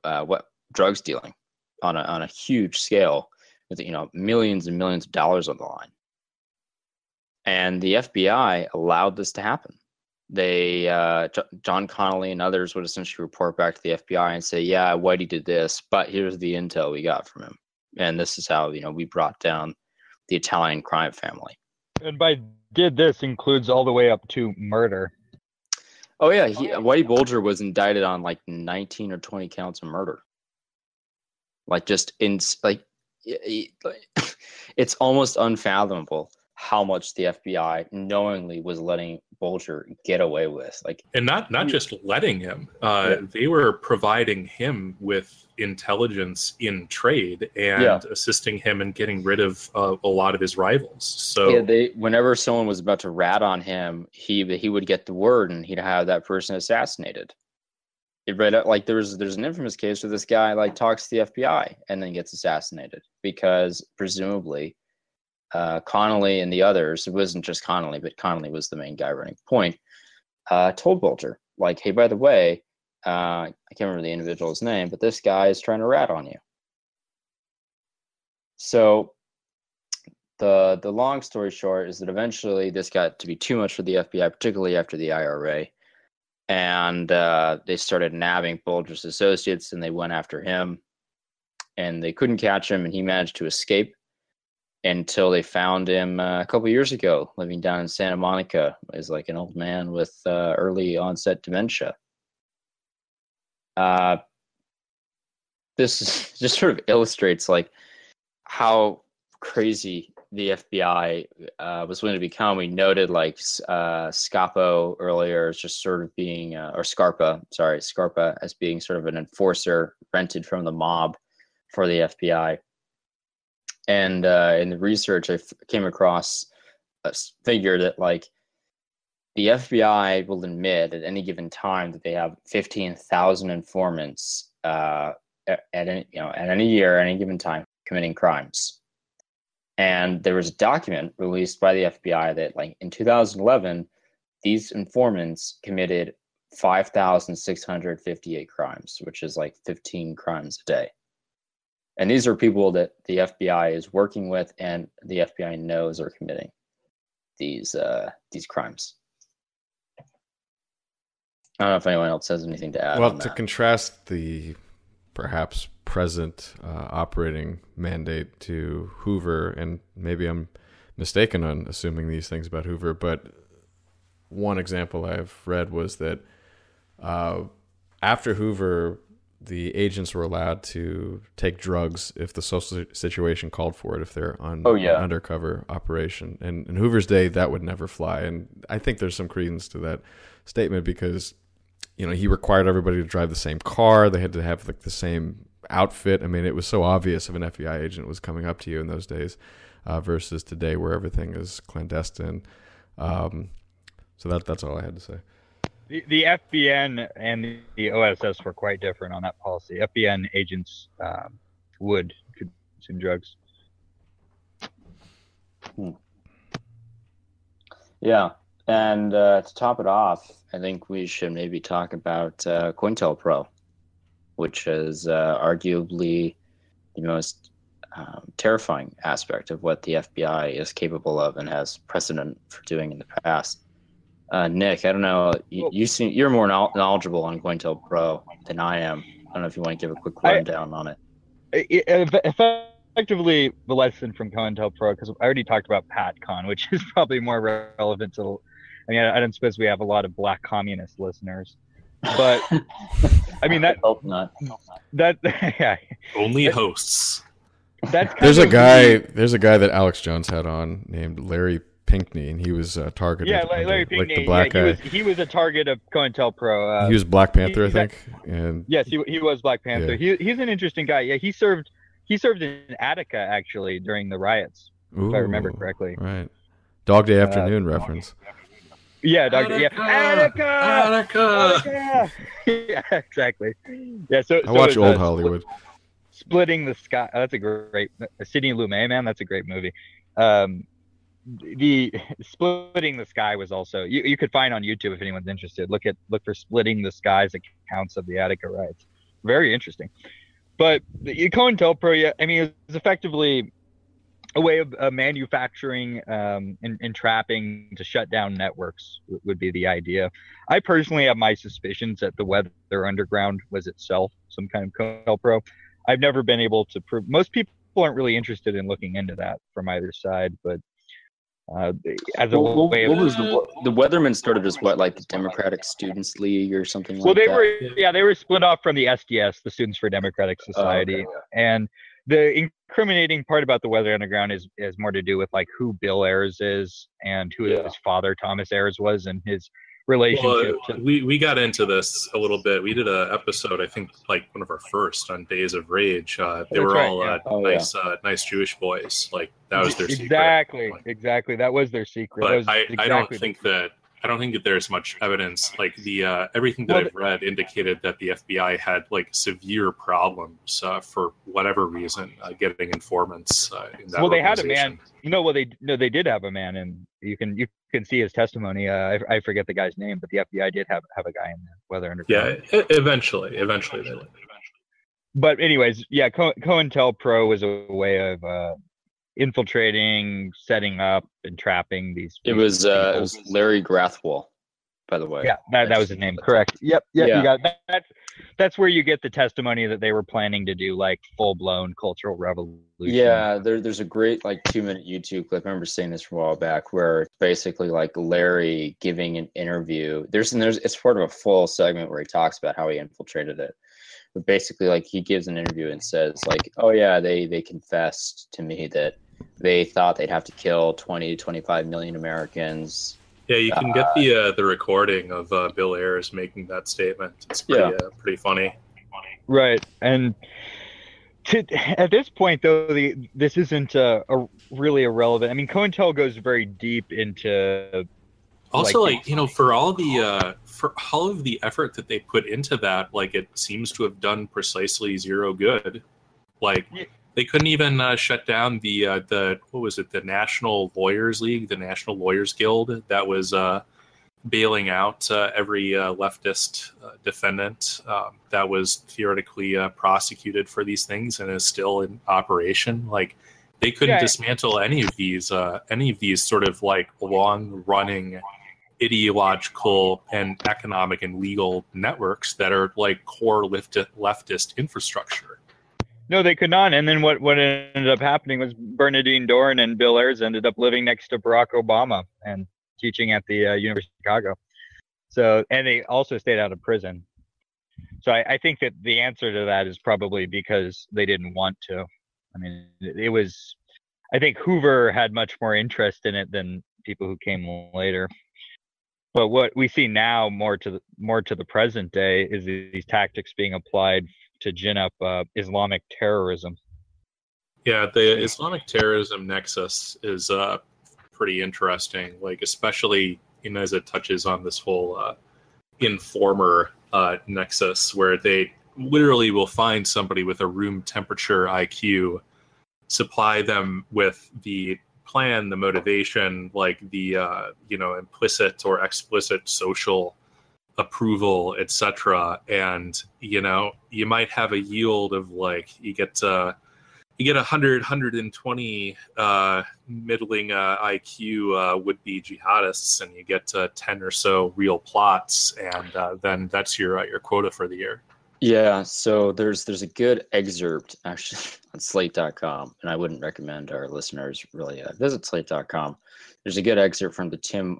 drugs dealing on a huge scale with millions and millions of dollars on the line. And the FBI allowed this to happen. They John Connolly and others would essentially report back to the FBI and say, yeah, Whitey did this, but here's the intel we got from him. And this is how we brought down the Italian crime family. And by did this includes all the way up to murder. Oh yeah, Whitey Bulger was indicted on like 19 or 20 counts of murder. It's almost unfathomable how much the FBI knowingly was letting Bulger get away with. And not just letting him, they were providing him with intelligence in trade and assisting him in getting rid of a lot of his rivals. So whenever someone was about to rat on him, he would get the word and he'd have that person assassinated. There's an infamous case where this guy talks to the FBI and then gets assassinated because presumably Connolly and the others, it wasn't just Connolly, but Connolly was the main guy running point, told Bulger, hey, by the way, I can't remember the individual's name, but this guy is trying to rat on you. So the long story short is that eventually this got to be too much for the FBI, particularly after the IRA. and they started nabbing Folger's associates, and they went after him, and they couldn't catch him, and he managed to escape until they found him a couple years ago, living down in Santa Monica. He's like an old man with early onset dementia. This just sort of illustrates like how crazy the FBI was going to become. We noted like Scapo earlier as just sort of being, or Scarpa as being sort of an enforcer rented from the mob for the FBI. And in the research, I came across a figure that like the FBI will admit at any given time that they have 15,000 informants at any year, any given time, committing crimes. And there was a document released by the FBI that, like, in 2011, these informants committed 5,658 crimes, which is like 15 crimes a day. And these are people that the FBI is working with, and the FBI knows are committing these crimes. I don't know if anyone else has anything to add. Well, to contrast the perhaps present operating mandate to Hoover, and maybe I'm mistaken on assuming these things about Hoover, but one example I've read was that after Hoover, the agents were allowed to take drugs if the social situation called for it, if they're on an undercover operation. And in Hoover's day, that would never fly. And I think there's some credence to that statement because, you know, he required everybody to drive the same car. They had to have like the same outfit. I mean, it was so obvious if an FBI agent was coming up to you in those days versus today where everything is clandestine. So that's all I had to say. The FBN and the OSS were quite different on that policy. FBN agents could consume drugs. Yeah, and to top it off, I think we should maybe talk about COINTELPRO, which is arguably the most terrifying aspect of what the FBI is capable of and has precedent for doing in the past. Nick, I don't know. You're more knowledgeable on COINTELPRO than I am. I don't know if you want to give a quick rundown on it. Effectively, the lesson from COINTELPRO, because I already talked about PatCon, which is probably more relevant to. I mean, I don't suppose we have a lot of black communist listeners, but I mean that. Hope not. That yeah. Only hosts. There's a guy that Alex Jones had on named Larry Pinckney, and he was targeted. Yeah, Larry Pinckney. Like the black guy. He was a target of COINTELPRO. He was Black Panther, I think. And yes, he was Black Panther. Yeah. He's an interesting guy. Yeah, he served in Attica actually during the riots, if I remember correctly. Right. Dog Day Afternoon reference. Yeah, Attica. Yeah, exactly. Yeah, so I watch old Hollywood. Splitting the Sky. Oh, that's a great. Sidney Lumet, man, that's a great movie. The Splitting the Sky was also you could find on YouTube if anyone's interested. Look for Splitting the Sky's accounts of the Attica riots. Very interesting. But the COINTELPRO, yeah, I mean, it was effectively a way of manufacturing and trapping to shut down networks would be the idea. I personally have my suspicions that the Weather Underground was itself some kind of COINTELPRO. I've never been able to prove. Most people aren't really interested in looking into that from either side, but as a way of the Weathermen started as what, like the Democratic Students League or something like that? Well, they were split off from the SDS, the Students for Democratic Society, and the incriminating part about the Weather Underground is more to do with like who Bill Ayers is and who his father Thomas Ayers was and his relationship. We got into this a little bit. We did an episode, I think, like one of our first on Days of Rage. They were all nice Jewish boys. Like that was their secret. Exactly. That was their secret. But I don't think that there's much evidence. Like the everything that I've read indicated that the FBI had like severe problems for whatever reason getting informants in that. Well, they had a man. They did have a man, and you can see his testimony. I forget the guy's name, but the FBI did have a guy in the Weather Underground. Yeah, eventually they did. But anyways, yeah, COINTELPRO was a way of infiltrating, setting up, and trapping these. It was Larry Grathwohl, by the way. Yeah, that was his name. Correct. Yep. Yeah. You got that. That's where you get the testimony that they were planning to do like full-blown cultural revolution. Yeah, there's a great like 2-minute YouTube clip. I remember seeing this from a while back, where it's basically like Larry giving an interview. It's part of a full segment where he talks about how he infiltrated it. But basically, like, he gives an interview and says, like, oh yeah, they confessed to me that they thought they'd have to kill 20 to 25 million Americans. Yeah, you can get the recording of Bill Ayers making that statement. It's pretty funny. Right, and at this point, though, this isn't a really irrelevant. I mean, COINTEL goes very deep into. Also, for all of the effort that they put into that, like, it seems to have done precisely zero good. Like, they couldn't even shut down the what was it, the National Lawyers League, the National Lawyers Guild, that was bailing out every leftist defendant that was theoretically prosecuted for these things and is still in operation. Like, they couldn't dismantle any of these sort of like long-running ideological and economic and legal networks that are like core leftist infrastructure. No, they could not. And then what ended up happening was Bernardine Dohrn and Bill Ayers ended up living next to Barack Obama and teaching at the University of Chicago. So, and they also stayed out of prison. So I think that the answer to that is probably because they didn't want to. I mean, I think Hoover had much more interest in it than people who came later. But what we see now, more to the present day, is these tactics being applied to gin up Islamic terrorism. Yeah, the Islamic terrorism nexus is pretty interesting. Like, especially as it touches on this whole informer nexus, where they literally will find somebody with a room temperature IQ, supply them with the plan, the motivation, like the implicit or explicit social approval, etc. And you might have a yield of like you get 120 middling IQ would-be jihadists, and you get 10 or so real plots, and then that's your quota for the year. Yeah, so there's a good excerpt actually on Slate.com, and I wouldn't recommend our listeners really visit Slate.com. There's a good excerpt from the Tim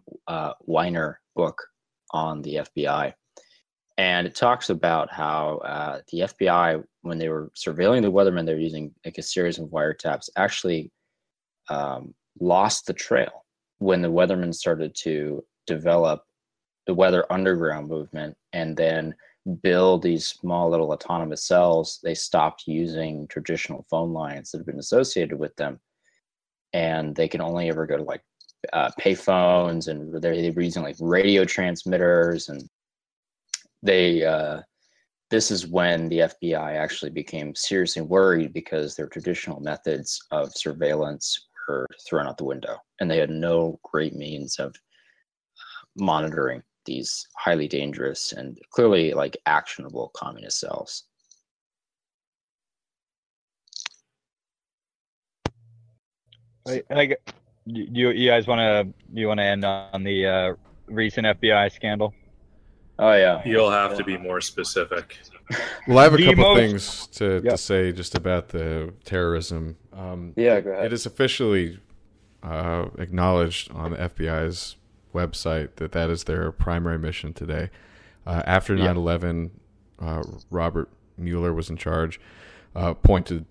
Weiner book on the FBI, and it talks about how the FBI, when they were surveilling the weathermen, they were using like a series of wiretaps, actually lost the trail when the weathermen started to develop the weather underground movement and then build these small little autonomous cells. They stopped using traditional phone lines that have been associated with them, and they can only ever go to like pay phones, and they were using like radio transmitters, and this is when the FBI actually became seriously worried because their traditional methods of surveillance were thrown out the window, and they had no great means of monitoring these highly dangerous and clearly like actionable communist cells. You guys want to end on the recent FBI scandal? Oh yeah, you'll have to be more specific. Well, I have a couple things to say just about the terrorism. Go ahead. It is officially acknowledged on the FBI's website that is their primary mission today. After 9/11, Robert Mueller was in charge, appointed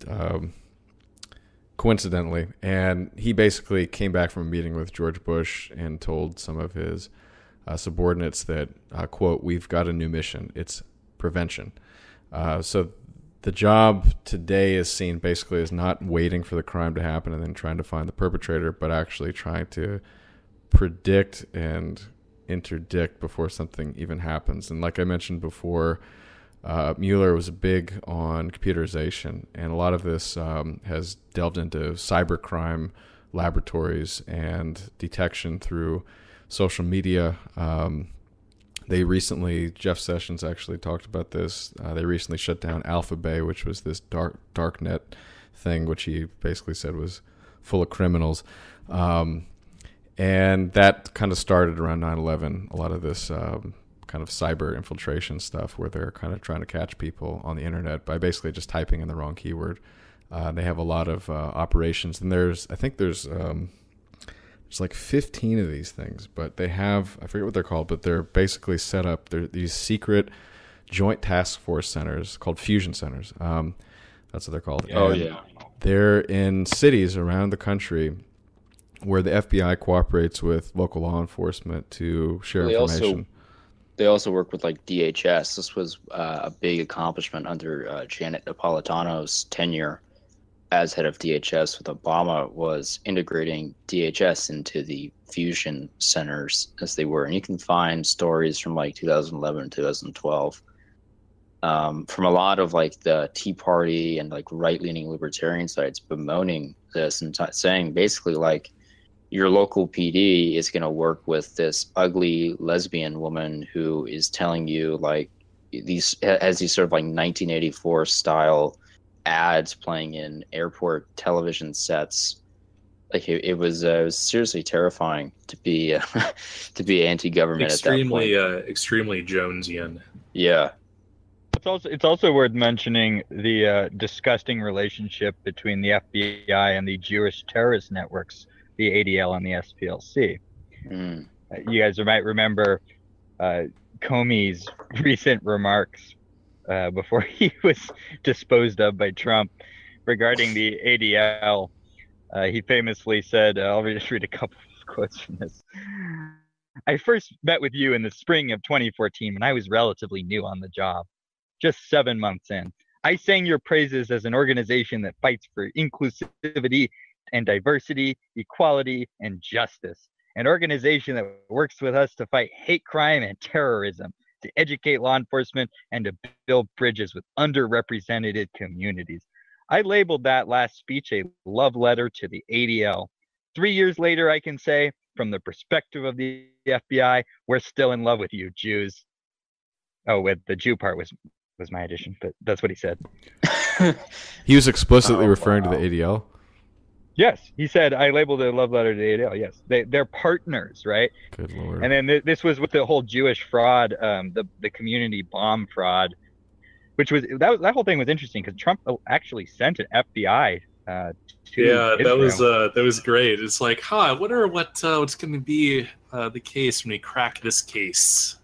coincidentally, and he basically came back from a meeting with George Bush and told some of his subordinates that, quote, "We've got a new mission. It's prevention." So the job today is seen basically as not waiting for the crime to happen and then trying to find the perpetrator, but actually trying to predict and interdict before something even happens. And like I mentioned before, Mueller was big on computerization, and a lot of this has delved into cybercrime laboratories and detection through social media. They recently, Jeff Sessions actually talked about this. They recently shut down Alphabay, which was this dark net thing, which he basically said was full of criminals. And that kind of started around 9/11, a lot of this kind of cyber infiltration stuff where they're kind of trying to catch people on the internet by basically just typing in the wrong keyword. They have a lot of operations, and there's like 15 of these things, but they have, I forget what they're called, but they're basically set up, they're these secret joint task force centers called fusion centers. That's what they're called. Oh, and yeah. they're in cities around the country where the FBI cooperates with local law enforcement to share information. They also work with like DHS. This was a big accomplishment under Janet Napolitano's tenure as head of DHS with Obama, was integrating DHS into the fusion centers as they were. And you can find stories from like 2011, 2012 from a lot of like the Tea Party and like right-leaning libertarian sites bemoaning this and saying basically like, your local PD is going to work with this ugly lesbian woman who is telling you like these sort of like 1984 style ads playing in airport television sets. Like it was seriously terrifying to be anti-government at that point. Extremely Jonesian. Yeah. It's also worth mentioning the disgusting relationship between the FBI and the Jewish terrorist networks, the ADL and the SPLC. You guys might remember Comey's recent remarks before he was disposed of by Trump regarding the ADL. He famously said, I'll just read a couple of quotes from this. I first met with you in the spring of 2014 when I was relatively new on the job, just 7 months in. I sang your praises as an organization that fights for inclusivity and diversity, equality, and justice. An organization that works with us to fight hate crime and terrorism, to educate law enforcement, and to build bridges with underrepresented communities. I labeled that last speech a love letter to the ADL. 3 years later, I can say, from the perspective of the FBI, we're still in love with you, Jews. Oh, with the Jew part was my addition, but that's what he said. He was explicitly referring to the ADL? Yes, he said, I labeled it a love letter to the ADL. Yes, they're partners, right? Good Lord. And then this was with the whole Jewish fraud, the community bomb fraud, which was that whole thing was interesting because Trump actually sent an FBI to Israel. That was great. It's like, I wonder what's going to be the case when we crack this case.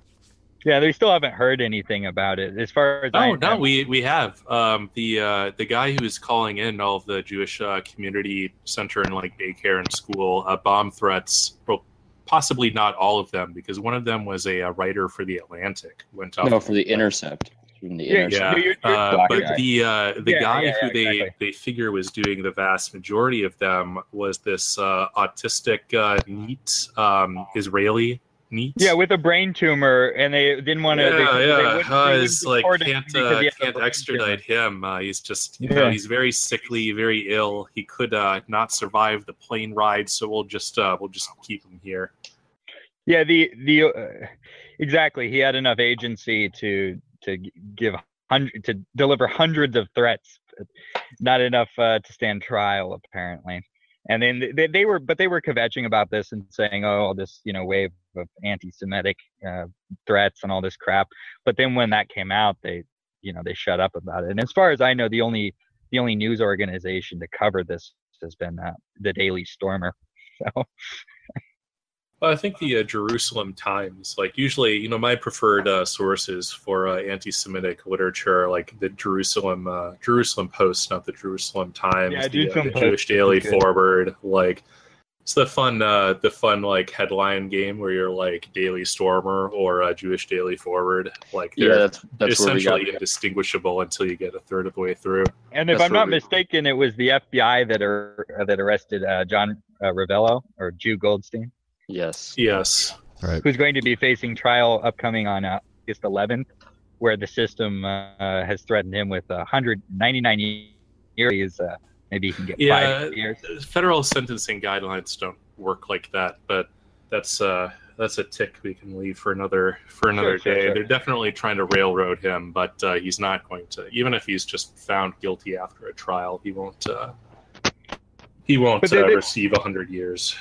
Yeah, they still haven't heard anything about it. As far as I know, we have the guy who was calling in all of the Jewish community center and like daycare and school bomb threats. Well, possibly not all of them, because one of them was a writer for the Atlantic. For the Intercept. From the Intercept. But the guy who they figure was doing the vast majority of them was this autistic NEET Israeli. NEET. Yeah, with a brain tumor, and they didn't want to. It's like can't extradite him. He's just he's very sickly, very ill. He could not survive the plane ride, so we'll just keep him here. Yeah, exactly. He had enough agency to deliver hundreds of threats, not enough to stand trial apparently. And then they were kvetching about this and saying, oh, this wave of anti-Semitic threats and all this crap. But then when that came out, they shut up about it. And as far as I know, the only news organization to cover this has been the Daily Stormer. So. Well, I think the Jerusalem Times, like usually, my preferred sources for anti-Semitic literature, like the Jerusalem Post, not the Jerusalem Times, the Jewish Daily Forward. Like it's the fun like headline game where you're like Daily Stormer or Jewish Daily Forward. Like that's essentially indistinguishable until you get a third of the way through. And if I'm not mistaken, it was the FBI that arrested John Ravello or Jew Goldstein. Yes. Right. Who's going to be facing trial upcoming on August 11th, where the system has threatened him with 199 years. Maybe he can get 5 years. Federal sentencing guidelines don't work like that, but that's a tick we can leave for another day. Sure. They're definitely trying to railroad him, but he's not going to. Even if he's just found guilty after a trial, he won't receive 100 years.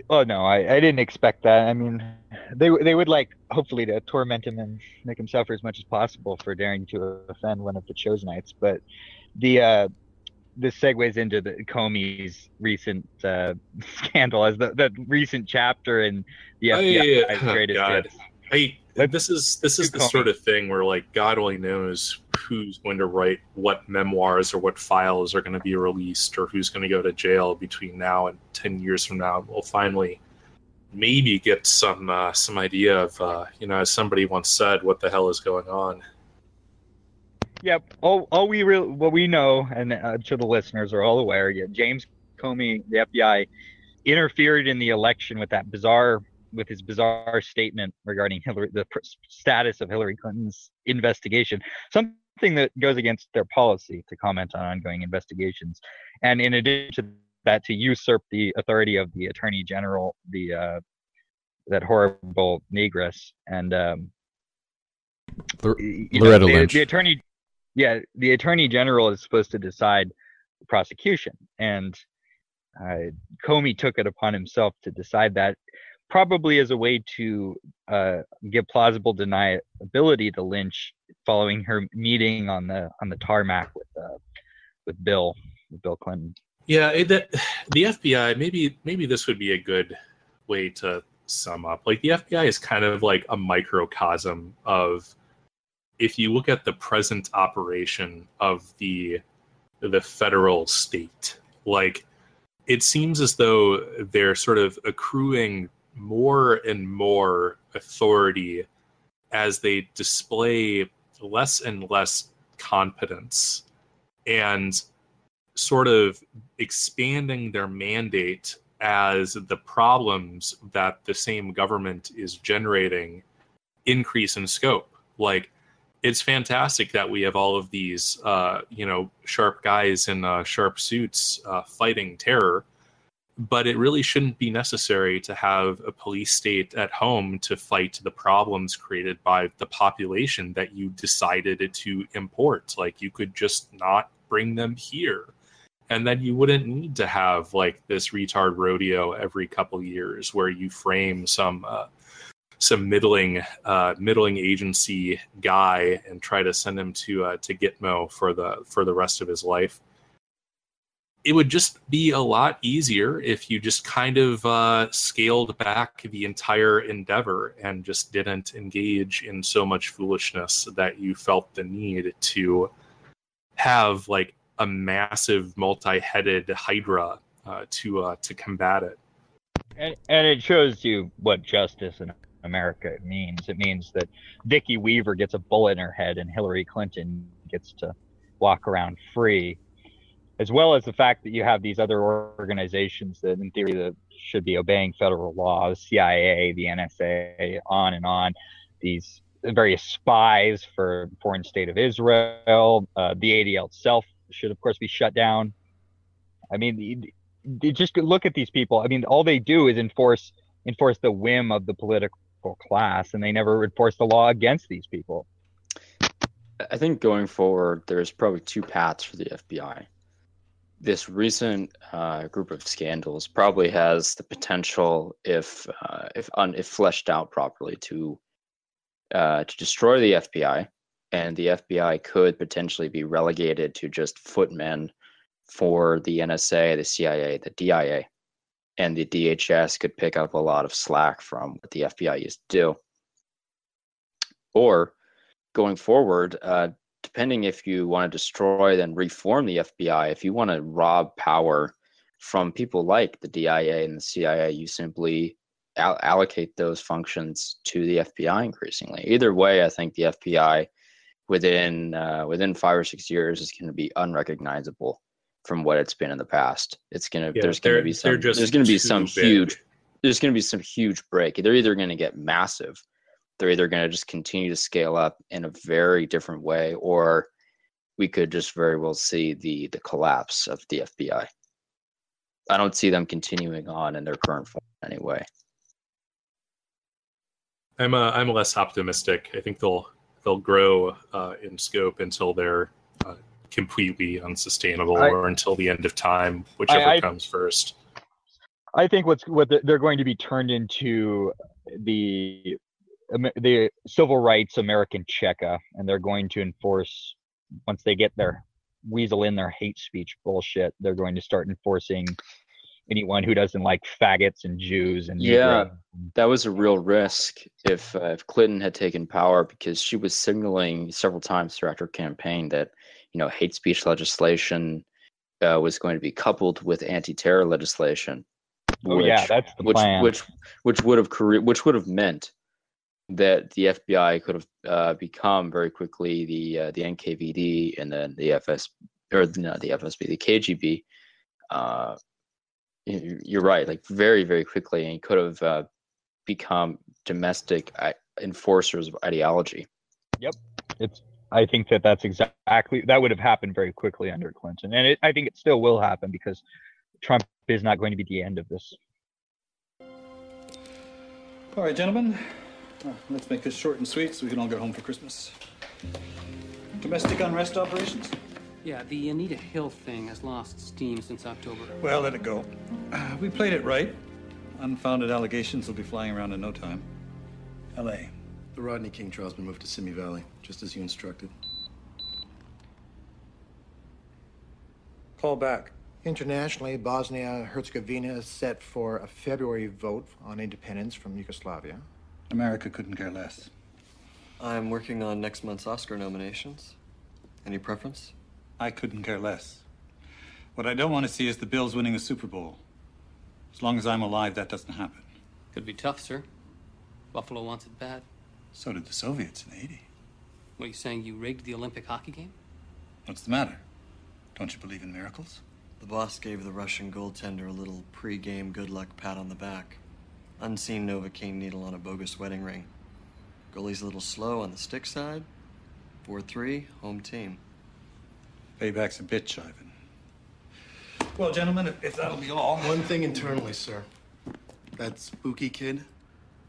Oh no, I didn't expect that. I mean, they would like hopefully to torment him and make him suffer as much as possible for daring to offend one of the Chosenites. But the this segues into the Comey's recent scandal as the recent chapter in the FBI's greatest hits. This is the sort of thing where, like, God only knows who's going to write what memoirs or what files are going to be released or who's going to go to jail between now and 10 years from now. We'll finally maybe get some idea of, as somebody once said, what the hell is going on. Yep. What we know, and to the listeners are all aware, James Comey, the FBI, interfered in the election with his bizarre statement regarding the status of Hillary Clinton's investigation, something that goes against their policy to comment on ongoing investigations. And in addition to that, to usurp the authority of the Attorney General, that horrible negress, and Loretta Lynch. The Attorney General is supposed to decide the prosecution, and Comey took it upon himself to decide that, probably as a way to give plausible deniability to Lynch following her meeting on the tarmac with Bill Clinton. Yeah, the FBI, maybe this would be a good way to sum up. Like, the FBI is kind of like a microcosm of, if you look at the present operation of the federal state, like, it seems as though they're sort of accruing more and more authority as they display less and less competence, and sort of expanding their mandate as the problems that the same government is generating increase in scope. Like, it's fantastic that we have all of these, sharp guys in sharp suits fighting terror, but it really shouldn't be necessary to have a police state at home to fight the problems created by the population that you decided to import. Like, you could just not bring them here, and then you wouldn't need to have, like, this retard rodeo every couple years where you frame some middling agency guy and try to send him to Gitmo for the rest of his life. It would just be a lot easier if you just kind of scaled back the entire endeavor and just didn't engage in so much foolishness that you felt the need to have, like, a massive multi-headed hydra to combat it. And it shows you what justice in America means. It means that Vicki Weaver gets a bullet in her head and Hillary Clinton gets to walk around free, as well as the fact that you have these other organizations that, in theory, that should be obeying federal law, the CIA, the NSA, on and on, these various spies for foreign state of Israel, the ADL itself should, of course, be shut down. I mean, you just look at these people. I mean, all they do is enforce the whim of the political class, and they never enforce the law against these people. I think going forward, there's probably two paths for the FBI. This recent group of scandals probably has the potential, if fleshed out properly, to destroy the FBI, and the FBI could potentially be relegated to just footmen for the NSA, the CIA, the DIA, and the DHS could pick up a lot of slack from what the FBI used to do. Or going forward, depending if you want to destroy then reform the FBI, if you want to rob power from people like the DIA and the CIA, you simply allocate those functions to the FBI increasingly. Either way, I think the FBI within 5 or 6 years is going to be unrecognizable from what it's been in the past. It's going to there's going to be some huge break. They're either going to get massive, they're either going to just continue to scale up in a very different way, or we could just very well see the collapse of the FBI. I don't see them continuing on in their current form anyway. I'm less optimistic. I think they'll grow in scope until they're completely unsustainable, or until the end of time, whichever comes first. I think they're going to be turned into the civil rights American Cheka, and they're going to enforce, once they get their weasel in their hate speech bullshit, they're going to start enforcing anyone who doesn't like faggots and Jews and yeah, that was a real risk if Clinton had taken power, because she was signaling several times throughout her campaign that hate speech legislation was going to be coupled with anti-terror legislation. That's the plan. Which would have meant that the FBI could have become very quickly the NKVD, and then the the KGB. You're right, like very, very quickly, and could have become domestic enforcers of ideology. Yep, I think that's exactly that would have happened very quickly under Clinton, and I think it still will happen, because Trump is not going to be the end of this. All right, gentlemen, let's make this short and sweet so we can all get home for Christmas. Domestic unrest operations? Yeah, the Anita Hill thing has lost steam since October. Well, let it go. We played it right. Unfounded allegations will be flying around in no time. L.A. The Rodney King trial's been moved to Simi Valley, just as you instructed. Call back. Internationally, Bosnia-Herzegovina is set for a February vote on independence from Yugoslavia. America couldn't care less. I'm working on next month's Oscar nominations. Any preference? I couldn't care less. What I don't want to see is the Bills winning the Super Bowl. As long as I'm alive, that doesn't happen. Could be tough, sir. Buffalo wants it bad. So did the Soviets in '80. What are you saying, you rigged the Olympic hockey game? What's the matter? Don't you believe in miracles? The boss gave the Russian goaltender a little pre-game good luck pat on the back. Unseen Novocaine needle on a bogus wedding ring. Goalie's a little slow on the stick side. 4-3, home team. Payback's a bitch, Ivan. Well, gentlemen, if that'll be all. One thing internally, sir. That spooky kid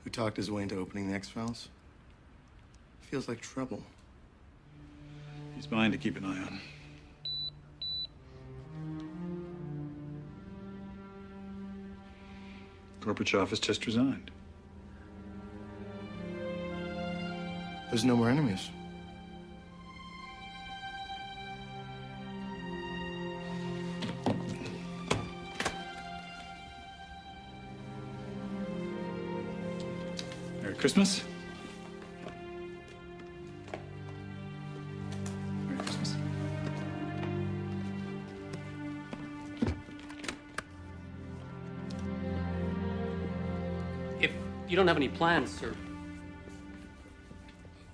who talked his way into opening the X-Files feels like trouble. He's mine to keep an eye on. Gorbachev has just resigned. There's no more enemies. Merry Christmas. Merry Christmas. If you don't have any plans, sir,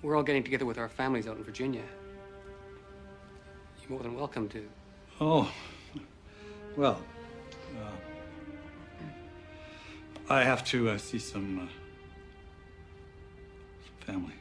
we're all getting together with our families out in Virginia. You're more than welcome to. Oh, well, I have to see some family.